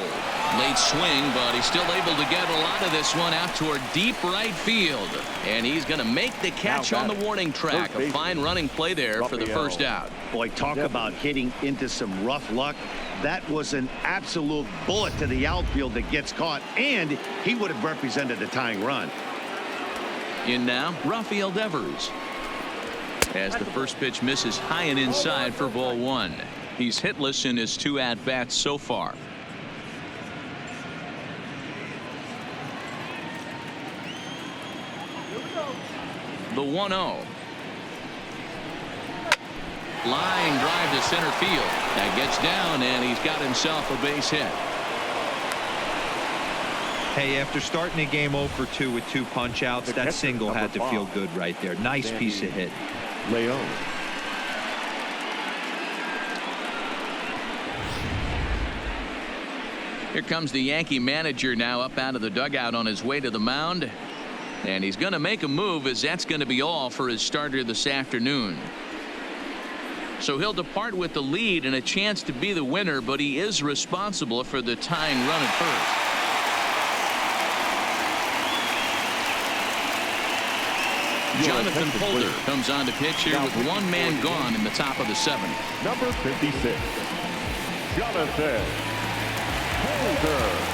Late swing, but he's still able to get a lot of this one out toward deep right field. And he's going to make the catch on the warning track. A fine running play there for the first out. Boy, talk about hitting into some rough luck. That was an absolute bullet to the outfield that gets caught, and he would have represented a tying run. In now, Rafael Devers. As the first pitch misses high and inside for ball one. He's hitless in his 2 at-bats so far. The 1-0. Line drive to center field. That gets down, and he's got himself a base hit. Hey, after starting the game 0 for 2 with 2 punch outs, that single had to feel good right there. Nice piece of hit. Leon. Here comes the Yankee manager now up out of the dugout on his way to the mound. And he's going to make a move, as that's going to be all for his starter this afternoon. So he'll depart with the lead and a chance to be the winner, but he is responsible for the tying run at first. Jonathan Polder comes on to pitch here with 1 man gone in the top of the 7th. Number 56, Jonathan Polder.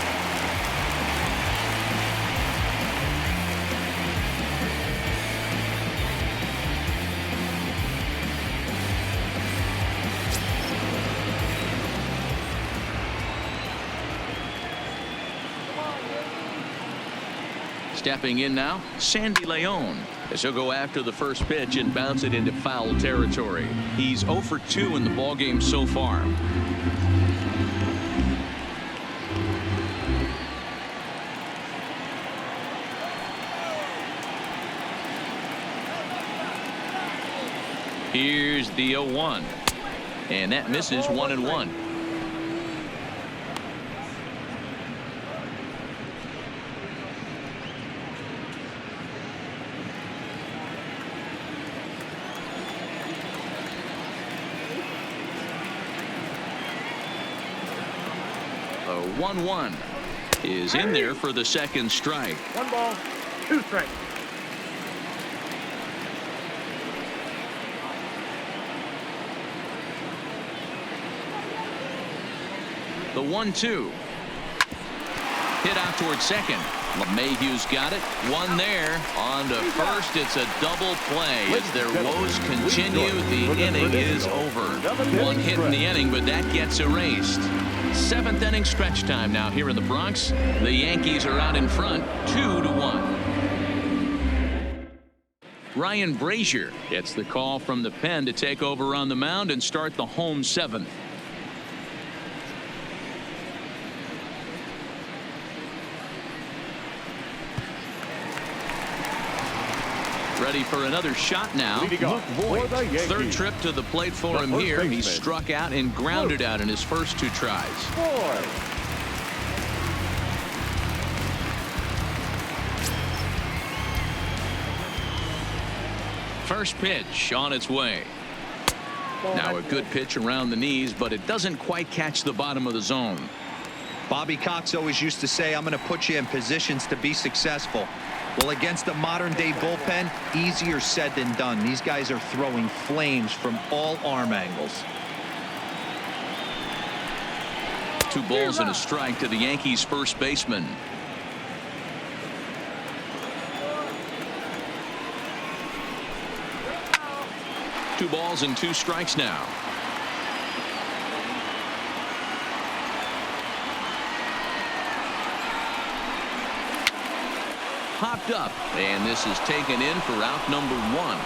Stepping in now, Sandy Leon, as he'll go after the first pitch and bounce it into foul territory. He's 0 for 2 in the ballgame so far. Here's the 0-1, and that misses 1-1. The 1-1 is in there for the second strike. 1 ball, 2 strikes. The 1-2 hit out towards second. LeMahieu's got it. 1 there. On to first. It's a double play as their woes continue. The inning is over. 1 hit in the inning, but that gets erased. 7th inning stretch time now here in the Bronx. The Yankees are out in front 2-1. Ryan Brazier gets the call from the pen to take over on the mound and start the home 7th. Ready for another shot now. Third trip to the plate for him here. He struck out and grounded out in his first 2 tries. First pitch on its way. Now a good pitch around the knees, but it doesn't quite catch the bottom of the zone. Bobby Cox always used to say, I'm going to put you in positions to be successful. Well, against the modern day bullpen, easier said than done. These guys are throwing flames from all arm angles. 2 balls and a strike to the Yankees first baseman. Two balls and 2 strikes now. Popped up, and this is taken in for out number 1.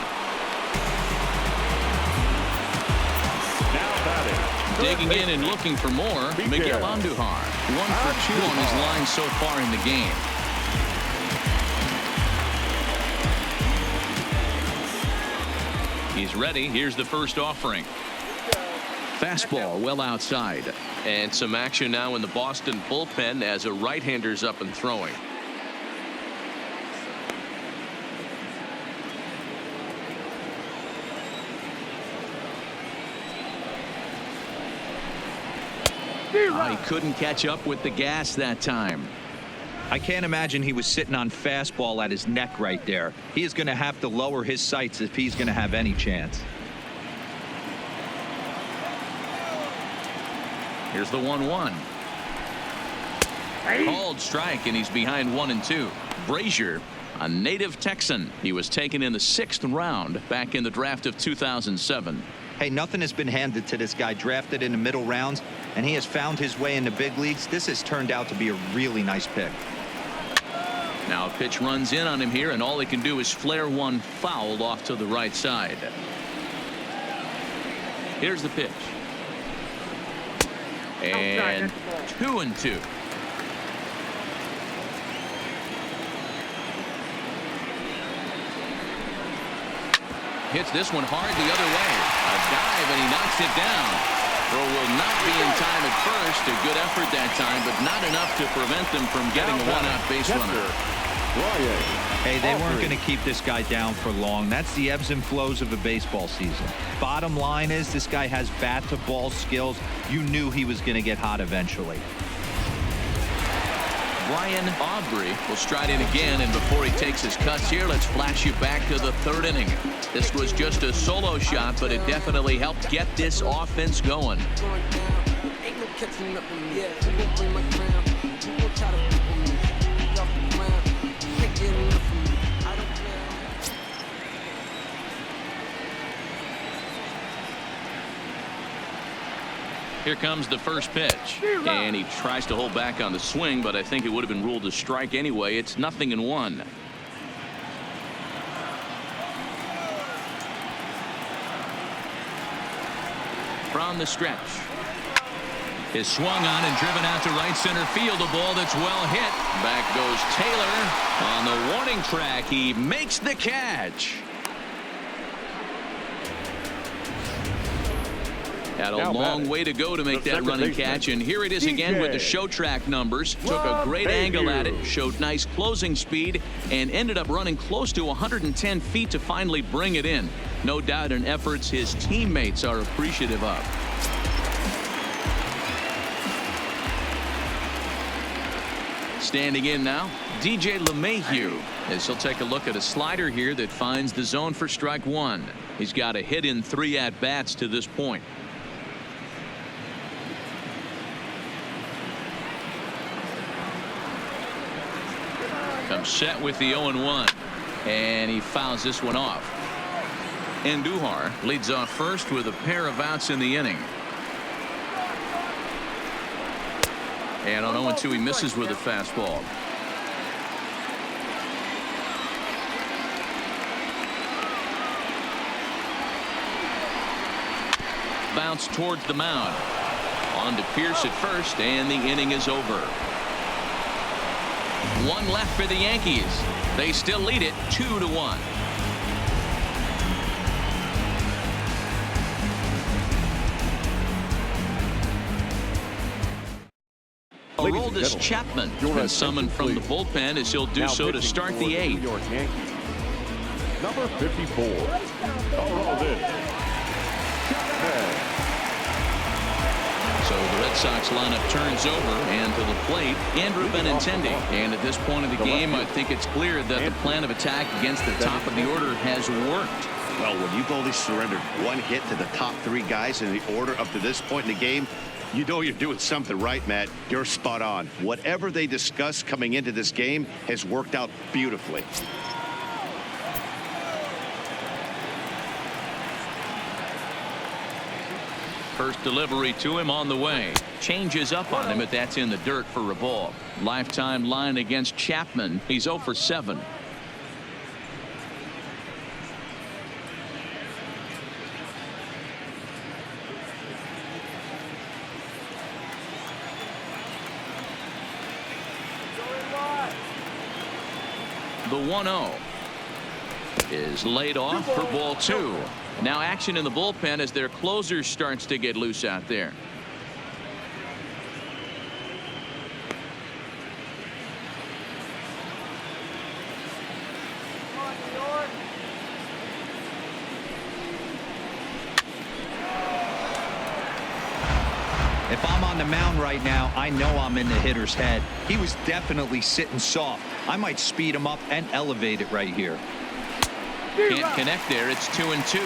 Digging in and looking for more, Miguel Andujar. 1 for 2 on his line so far in the game. He's ready. Here's the first offering. Fastball well outside. And some action now in the Boston bullpen as a right-hander's up and throwing. He couldn't catch up with the gas that time. I can't imagine he was sitting on fastball at his neck right there. He is going to have to lower his sights if he's going to have any chance. Here's the 1-1. Called strike, and he's behind 1-2. Brazier, a native Texan. He was taken in the 6th round back in the draft of 2007. Hey, nothing has been handed to this guy, drafted in the middle rounds, and he has found his way in the big leagues. This has turned out to be a really nice pick. Now a pitch runs in on him here, and all he can do is flare one foul off to the right side. Here's the pitch. And 2-2. Hits this one hard the other way. A dive, and he knocks it down. Throw will not be in time at first. A good effort that time, but not enough to prevent them from getting a one-out base runner. Hey, they weren't going to keep this guy down for long. That's the ebbs and flows of a baseball season. Bottom line is this guy has bat-to-ball skills. You knew he was going to get hot eventually. Brian Aubrey will stride in again, and before he takes his cuts here, let's flash you back to the 3rd inning. This was just a solo shot, but it definitely helped get this offense going. Here comes the first pitch, and he tries to hold back on the swing, but I think it would have been ruled a strike anyway. It's 0-1. From the stretch, is swung on and driven out to right center field. A ball that's well hit. Back goes Taylor on the warning track. He makes the catch. Had a long way to go to make that running catch, and here it is again with the show track numbers. Took a great angle at it, showed nice closing speed, and ended up running close to 110 feet to finally bring it in. No doubt in efforts his teammates are appreciative of. Standing in now, DJ LeMahieu, as he'll take a look at a slider here that finds the zone for strike one. He's got a hit in 3 at-bats to this point. Comes set with the 0-1, and he fouls this one off. Andujar leads off first with a pair of outs in the inning. And on 0-2, he misses with a fastball. Bounce towards the mound. On to Pierce at first, and the inning is over. 1 left for the Yankees. They still lead it 2-1. Aroldis Chapman has been summoned from the bullpen, as he'll do so to start the 8th. Number 54, Aroldis. So the Red Sox lineup turns over, and to the plate, Andrew Benintendi. And at this point of the game, I think it's clear that the plan of attack against the top of the order has worked. Well, when you've only surrendered 1 hit to the top 3 guys in the order up to this point in the game, you know you're doing something right, Matt. You're spot on. Whatever they discussed coming into this game has worked out beautifully. First delivery to him on the way. Changes up on him, but that's in the dirt for a ball. Lifetime line against Chapman. He's 0 for 7. The 1-0 is laid off for ball 2. Now action in the bullpen as their closer starts to get loose out there. If I'm on the mound right now, I know I'm in the hitter's head. He was definitely sitting soft. I might speed him up and elevate it right here. Can't connect there. It's 2-2.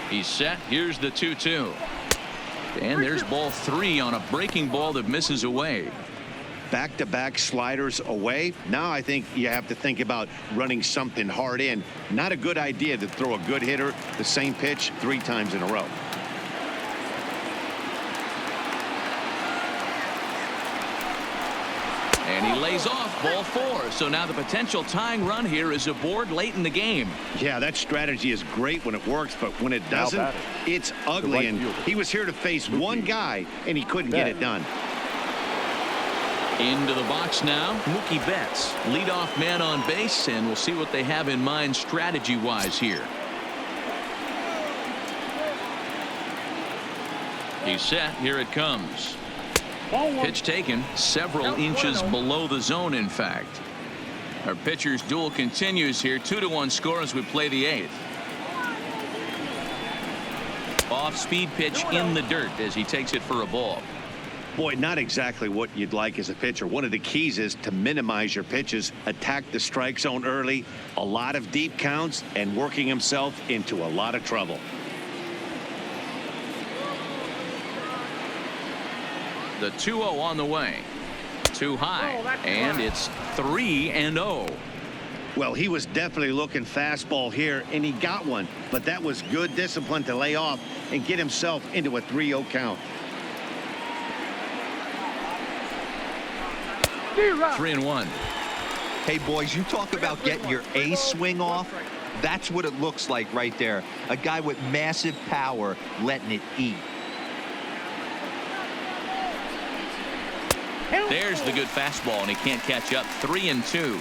He's set. Here's the 2-2. And there's ball 3 on a breaking ball that misses away. Back-to-back sliders away. Now I think you have to think about running something hard in. Not a good idea to throw a good hitter the same pitch 3 times in a row. And he lays off ball 4. So now the potential tying run here is aboard late in the game. Yeah, that strategy is great when it works, but when it doesn't, it's ugly. And he was here to face one guy, and he couldn't get it done. Into the box now, Mookie Betts, leadoff man on base, and we'll see what they have in mind strategy-wise here. He's set. Here it comes. Pitch taken several inches below the zone, in fact. Our pitcher's duel continues here. 2-1 score as we play the 8th. Off-speed pitch in the dirt as he takes it for a ball. Boy, not exactly what you'd like as a pitcher. One of the keys is to minimize your pitches, attack the strike zone early, a lot of deep counts, and working himself into a lot of trouble. The 2-0 on the way. Too high, and it's 3-0. Well, he was definitely looking fastball here, and he got one. But that was good discipline to lay off and get himself into a 3-0 count. 3-1. Hey, boys, you talk about getting your A swing off. That's what it looks like right there. A guy with massive power letting it eat. There's the good fastball, and he can't catch up. 3-2.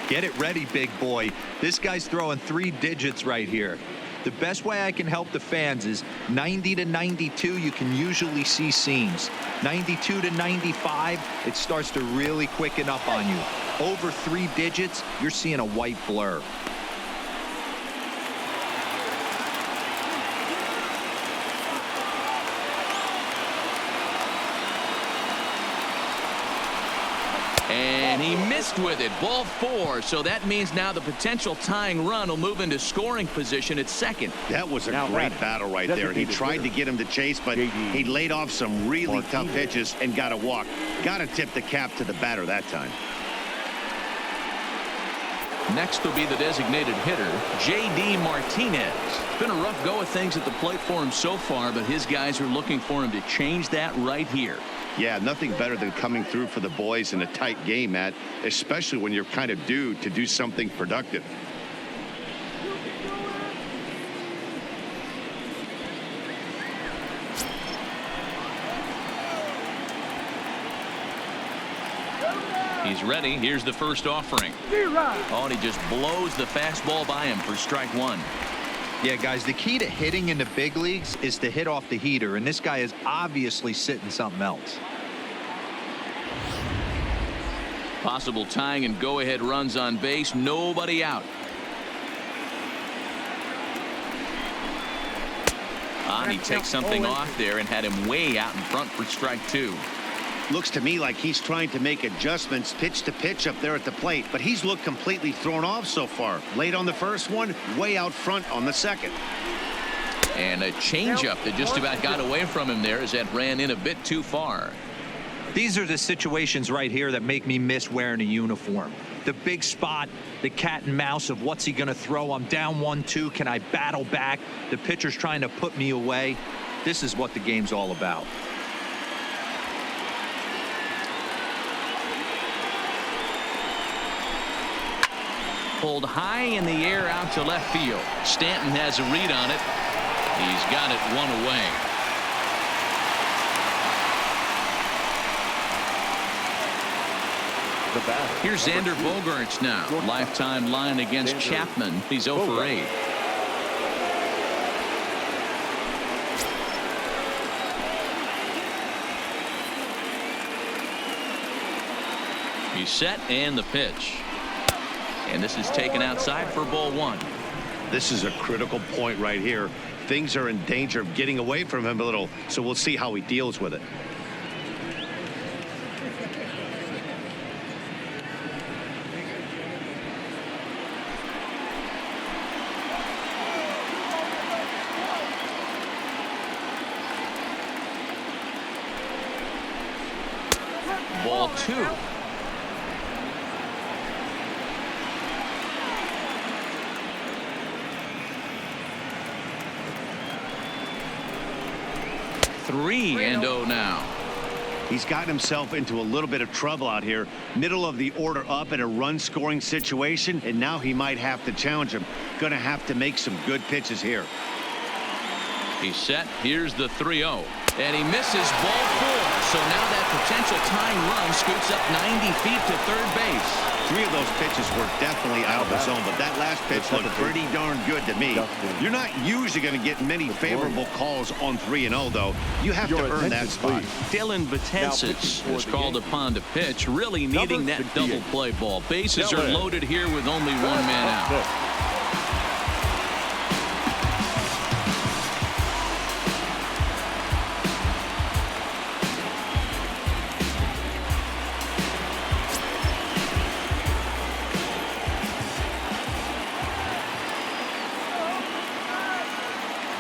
Get it ready, big boy. This guy's throwing 3 digits right here. The best way I can help the fans is 90 to 92. You can usually see seams. 92 to 95, it starts to really quicken up on you. Over 3 digits, you're seeing a white blur. And he missed with it. Ball 4. So that means now the potential tying run will move into scoring position at second. That was a great battle right there. He tried to get him to chase, but he laid off some really tough pitches and got a walk. Got to tip the cap to the batter that time. Next will be the designated hitter, J.D. Martinez. It's been a rough go of things at the plate for him so far, but his guys are looking for him to change that right here. Yeah, nothing better than coming through for the boys in a tight game, Matt, especially when you're kind of due to do something productive. He's ready. Here's the first offering. Oh, and he just blows the fastball by him for strike 1. Yeah, guys, the key to hitting in the big leagues is to hit off the heater, and this guy is obviously sitting something else. Possible tying and go-ahead runs on base. Nobody out. And he takes something off there and had him way out in front for strike 2. Looks to me like he's trying to make adjustments pitch to pitch up there at the plate, but he's looked completely thrown off so far. Late on the first one, way out front on the second. And a changeup that just about got away from him there as that ran in a bit too far. These are the situations right here that make me miss wearing a uniform. The big spot, the cat and mouse of what's he going to throw. I'm down 1-2. Can I battle back? The pitcher's trying to put me away. This is what the game's all about. Pulled high in the air out to left field. Stanton has a read on it. He's got it 1 away. Here's Xander Bogaerts now. Lifetime line against Chapman. He's 0 for 8. He's set and the pitch. And this is taken outside for ball one. This is a critical point right here. Things are in danger of getting away from him a little, so we'll see how he deals with it. Ball two. Three and oh now. He's gotten himself into a little bit of trouble out here. Middle of the order up in a run-scoring situation, and now he might have to challenge him. Going to have to make some good pitches here. He's set. Here's the 3-0. And he misses ball four. So now that potential tying run scoots up 90 feet to third base. Three of those pitches were definitely out of the zone, but that last pitch looked pretty darn good to me. You're not usually going to get many favorable calls on 3-0, though. You have to earn that spot. Dylan Betances is called upon to pitch, really needing that double play ball. Bases are loaded here with only one man out.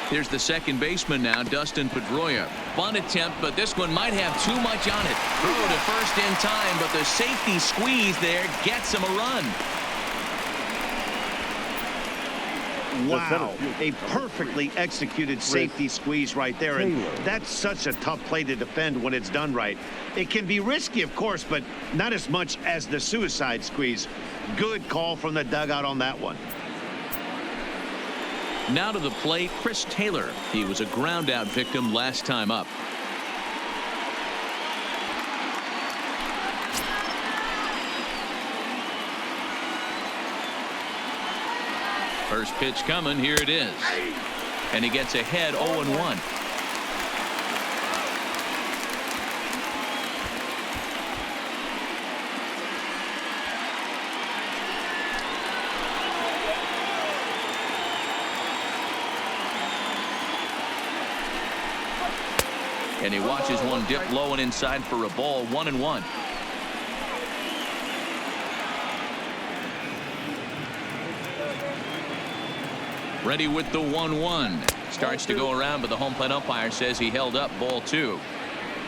Here's the second baseman now, Dustin Pedroia. Bunt attempt, but this one might have too much on it. Throw to first in time, but the safety squeeze there gets him a run. Wow, a perfectly executed safety squeeze right there, and that's such a tough play to defend when it's done right. It can be risky, of course, but not as much as the suicide squeeze. Good call from the dugout on that one. Now to the plate, Chris Taylor. He was a ground out victim last time up. First pitch coming. Here it is. And he gets ahead 0-1. And he watches one dip low and inside for a ball. 1-1. Ready with the 1-1. Starts to go around, but the home plate umpire says he held up ball two.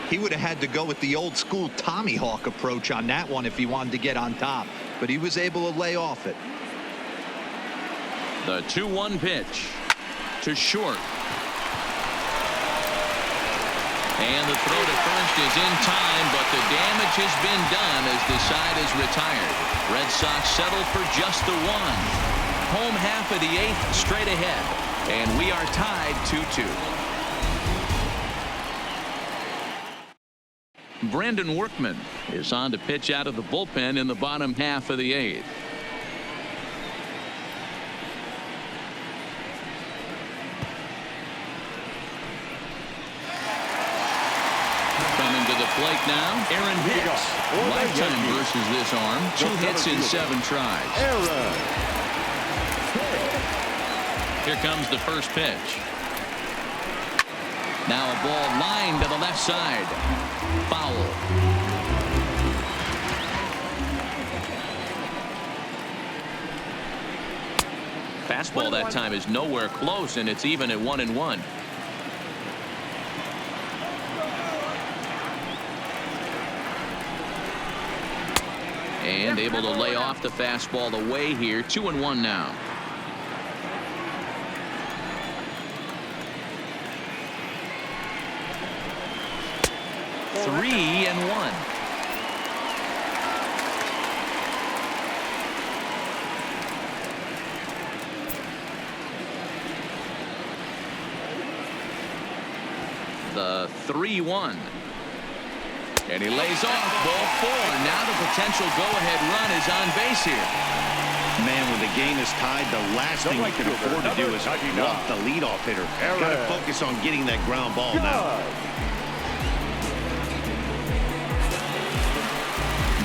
He would have had to go with the old school Tommy Hawk approach on that one if he wanted to get on top, but he was able to lay off it. The 2-1 pitch to short. And the throw to first is in time, but the damage has been done as the side is retired. Red Sox settle for just the one. Home half of the eighth straight ahead, and we are tied 2-2. Brandon Workman is on to pitch out of the bullpen in the bottom half of the eighth. Coming to the plate now, Aaron Hicks. Lifetime versus this arm. 2 hits in 7 tries. Here comes the first pitch. Now a ball lined to the left side. Foul. Fastball that time is nowhere close, and it's even at 1-1. And able to lay off the fastball away here. 2-1 now. Three and 1. The 3-1. And he lays off ball 4. Now the potential go-ahead run is on base here. Man, when the game is tied, the last thing you can afford to do is walk the leadoff hitter. Got to focus on getting that ground ball now.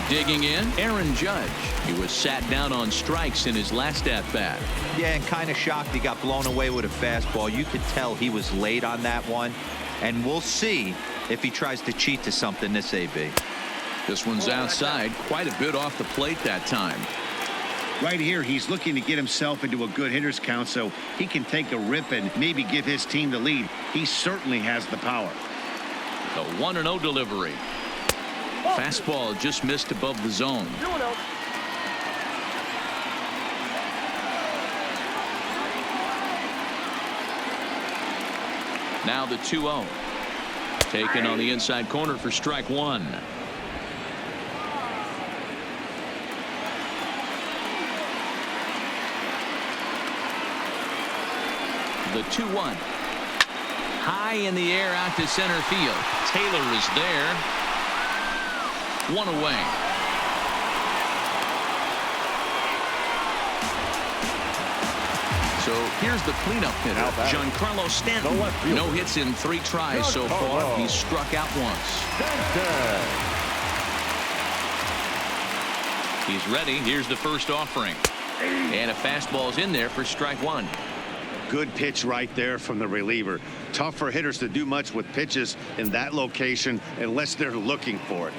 Digging in, Aaron Judge. He was sat down on strikes in his last at-bat. Yeah, and kind of shocked he got blown away with a fastball. You could tell he was late on that one. And we'll see if he tries to cheat to something this AB. This one's outside, quite a bit off the plate that time. Right here, he's looking to get himself into a good hitter's count so he can take a rip and maybe give his team the lead. He certainly has the power. The 1-0 delivery. Fastball just missed above the zone. Now the 2-0. Taken on the inside corner for strike one. The 2-1. High in the air out to center field. Taylor is there. One away. So here's the cleanup hitter, Giancarlo Stanton. No hits in 3 tries so far. He's struck out once. He's ready. Here's the first offering. And a fastball's in there for strike one. Good pitch right there from the reliever. Tough for hitters to do much with pitches in that location unless they're looking for it.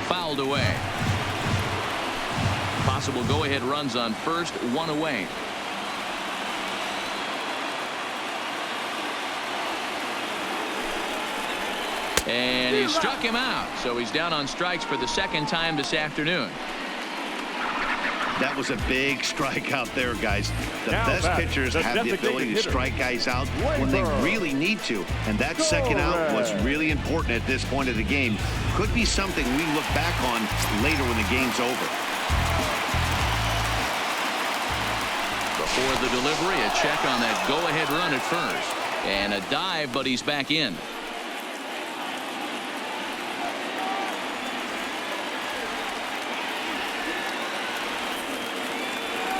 Fouled away. Possible go-ahead runs on first, one away. And he struck him out, so he's down on strikes for the second time this afternoon. That was a big strikeout there, guys. The best pitchers have the ability to strike guys out when they really need to, and that second out was really important at this point of the game. Could be something we look back on later when the game's over. Before the delivery, a check on that go-ahead run at first. And a dive, but he's back in.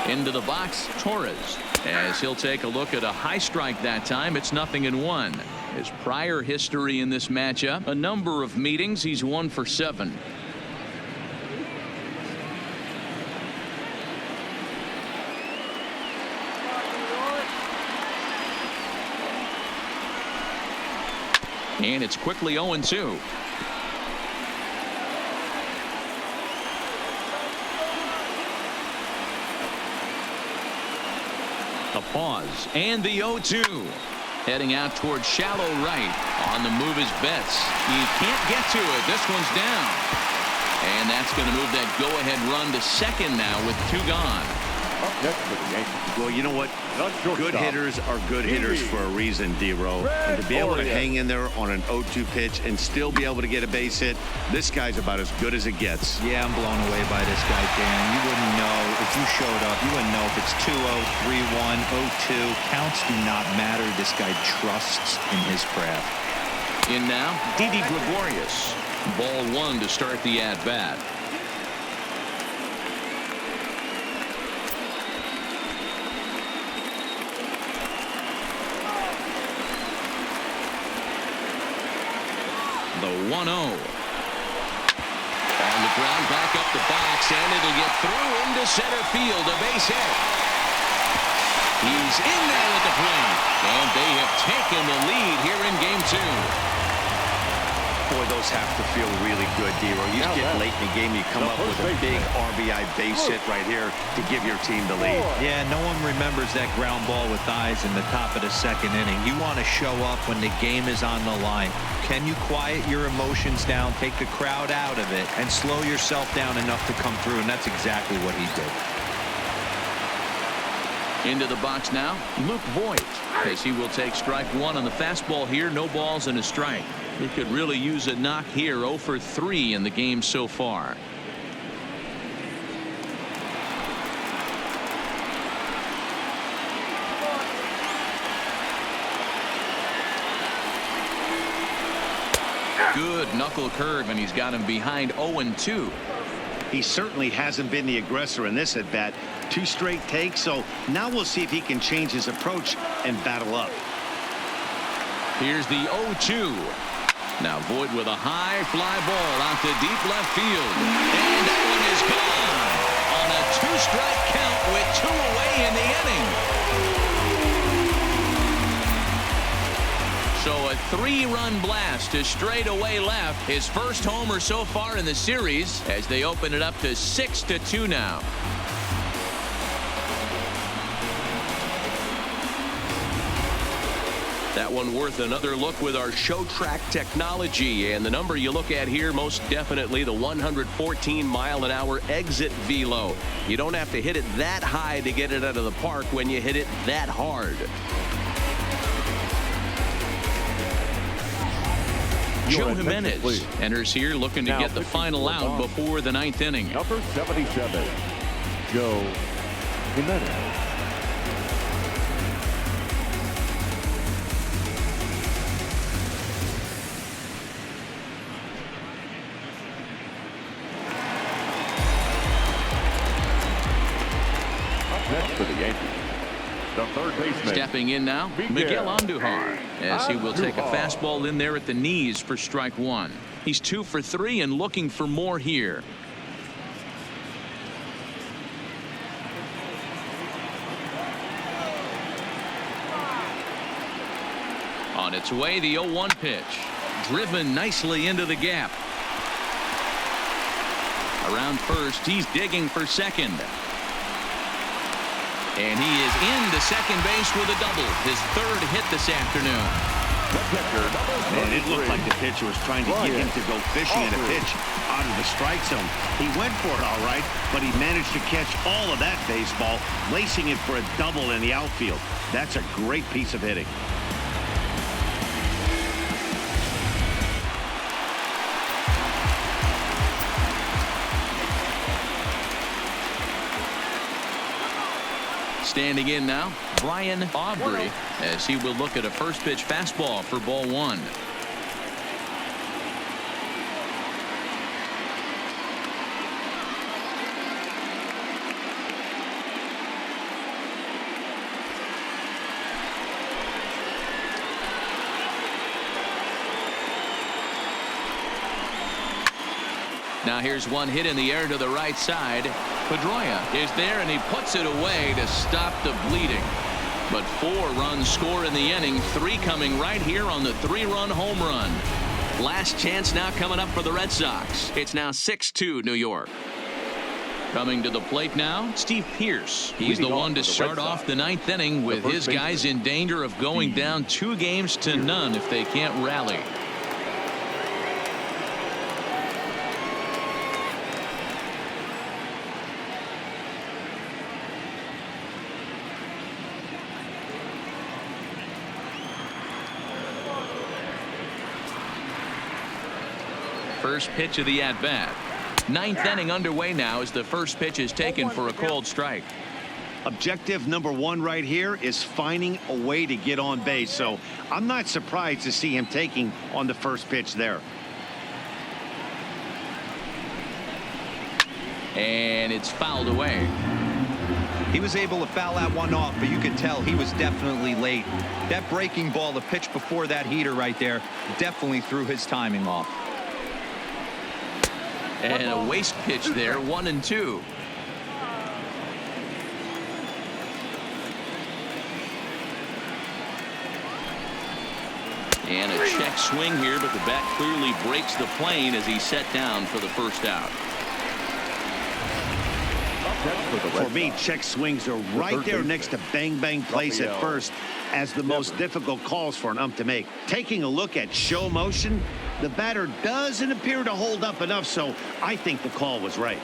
Into the box, Torres, as he'll take a look at a high strike that time. It's 0-1. His prior history in this matchup, a number of meetings, he's 1 for 7. And it's quickly 0-2. A pause and the 0-2. Heading out towards shallow right. On the move is Betts. He can't get to it. This one's down. And that's going to move that go-ahead run to second now with 2 gone. Up next for the Yankees. Well, you know what? Good hitters are good hitters for a reason, D-Row. And to be able to hang in there on an 0-2 pitch and still be able to get a base hit, this guy's about as good as it gets. Yeah, I'm blown away by this guy, Dan. You wouldn't know if you showed up. You wouldn't know if it's 2-0, 3-1, 0-2. Counts do not matter. This guy trusts in his craft. In now, Didi Gregorius. Ball 1 to start the at-bat. The 1-0. On the ground, back up the box, and it'll get through into center field. A base hit. He's in there at the plate, and they have taken the lead here in game 2. Boy, those have to feel really good, D-Row. You get late in the game, you come up with a big RBI base hit right here to give your team the lead. Yeah, no one remembers that ground ball with eyes in the top of the second inning. You want to show up when the game is on the line. Can you quiet your emotions down, take the crowd out of it, and slow yourself down enough to come through? And that's exactly what he did. Into the box now, Luke Voigt, as he will take strike 1 on the fastball here. No balls and a strike. He could really use a knock here. 0 for 3 in the game so far. Good knuckle curve, and he's got him behind 0-2. He certainly hasn't been the aggressor in this at bat. 2 straight takes, so now we'll see if he can change his approach and battle up. Here's the 0-2. Now Voit with a high fly ball out to deep left field. And that one is gone on a 2-strike count with 2 away in the inning. So a 3-run blast to straightaway left. His first homer so far in the series as they open it up to 6-2 now. That one worth another look with our show track technology, and the number you look at here, most definitely the 114-mile-an-hour exit velo. You don't have to hit it that high to get it out of the park when you hit it that hard. Joe Jimenez enters here looking to get the final out before the 9th inning. Number 77, Joe Jimenez. Next for the Yankees, the third baseman. Stepping in now, Miguel Andujar, as he will take a fastball in there at the knees for strike 1. He's 2 for 3 and looking for more here. On its way, the 0-1 pitch. Driven nicely into the gap. Around first, he's digging for second. And he is into second base with a double. His 3rd hit this afternoon. Man, it looked like the pitcher was trying to get him to go fishing at a pitch out of the strike zone. He went for it all right, but he managed to catch all of that baseball, lacing it for a double in the outfield. That's a great piece of hitting. Standing in now, Brian Aubrey, as he will look at a first pitch fastball for ball 1. Now here's one hit in the air to the right side. Pedroia is there, and he puts it away to stop the bleeding. But 4 runs score in the inning, 3 coming right here on the 3-run home run. Last chance now coming up for the Red Sox. It's now 6-2 New York. Coming to the plate now, Steve Pearce. He's the one to start off the 9th inning with his guys in danger of going down 2 games to none if they can't rally. First pitch of the at-bat. 9th inning underway now as the first pitch is taken for a called strike. Objective number 1 right here is finding a way to get on base. So I'm not surprised to see him taking on the first pitch there. And it's fouled away. He was able to foul that one off, but you could tell he was definitely late. That breaking ball, the pitch before that heater right there, definitely threw his timing off. And a waste pitch there, 1-2. And a check swing here, but the bat clearly breaks the plane as he's set down for the first out. For me, check swings are right there next to bang-bang plays at first as the most difficult calls for an ump to make. Taking a look at show motion, the batter doesn't appear to hold up enough, so I think the call was right.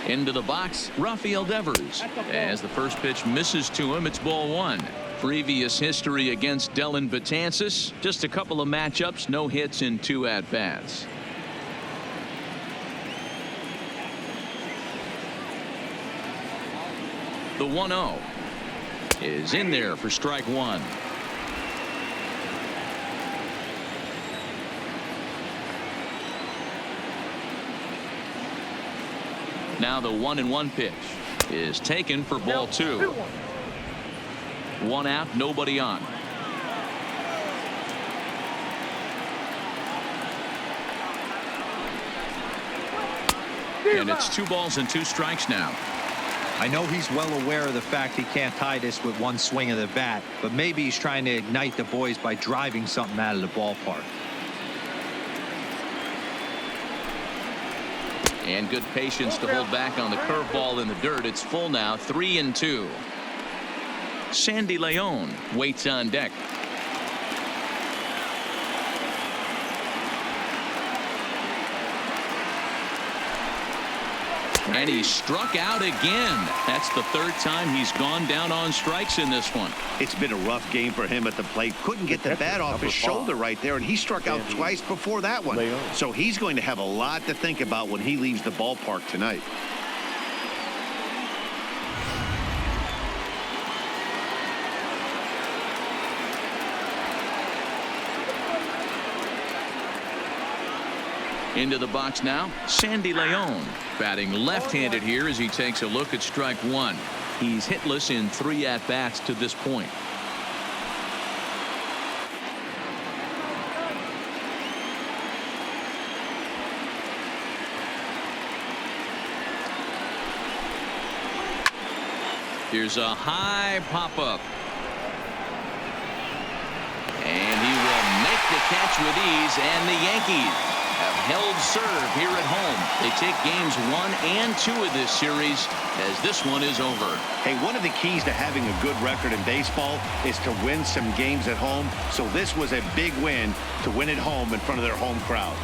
Into the box, Rafael Devers. As the first pitch misses to him, it's ball 1. Previous history against Dellin Betances, just a couple of matchups, no hits in 2 at-bats. The 1-0 is in there for strike 1. Now the 1-1 pitch is taken for ball 2. 1 out, nobody on. And it's 2 balls and 2 strikes now. I know he's well aware of the fact he can't tie this with 1 swing of the bat, but maybe he's trying to ignite the boys by driving something out of the ballpark. And good patience to hold back on the curveball in the dirt. It's full now, 3-2. Sandy Leon waits on deck. And he struck out again. That's the 3rd time he's gone down on strikes in this one. It's been a rough game for him at the plate. Couldn't get the bat off his shoulder right there, and he struck out twice before that one. So he's going to have a lot to think about when he leaves the ballpark tonight. Into the box now, Sandy Leon, batting left-handed here as he takes a look at strike 1. He's hitless in 3 at-bats to this point. Here's a high pop-up. And he will make the catch with ease, and the Yankees have held serve here at home. They take games 1 and 2 of this series as this one is over. Hey, one of the keys to having a good record in baseball is to win some games at home. So this was a big win to win at home in front of their home crowd.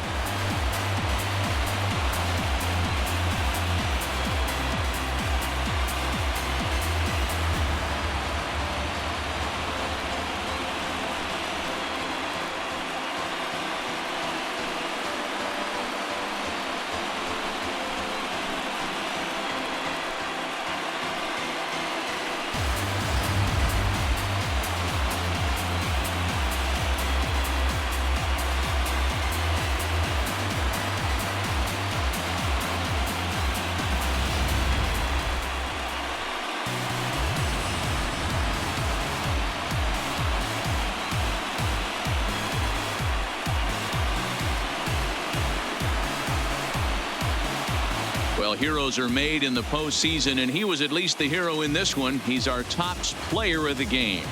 Well, heroes are made in the postseason, and he was at least the hero in this one. He's our top player of the game.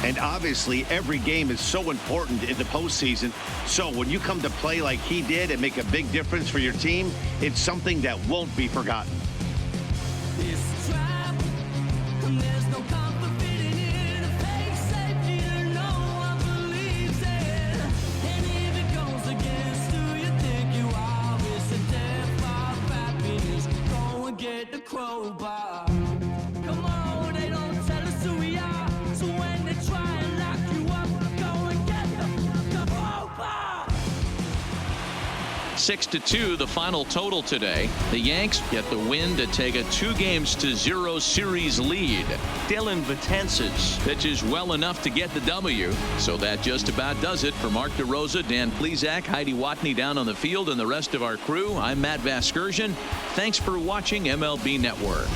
And obviously, every game is so important in the postseason. So when you come to play like he did and make a big difference for your team, it's something that won't be forgotten. Crowbar. Come on, they don't tell us who we are. So when they try and lock you up, go and get the crowbar. 6-2, the final total today. The Yanks get the win to take a 2-0 series lead. Dylan Betances pitches well enough to get the W. So that just about does it for Mark DeRosa, Dan Plesac, Heidi Watney down on the field, and the rest of our crew. I'm Matt Vasgersian. Thanks for watching MLB Network.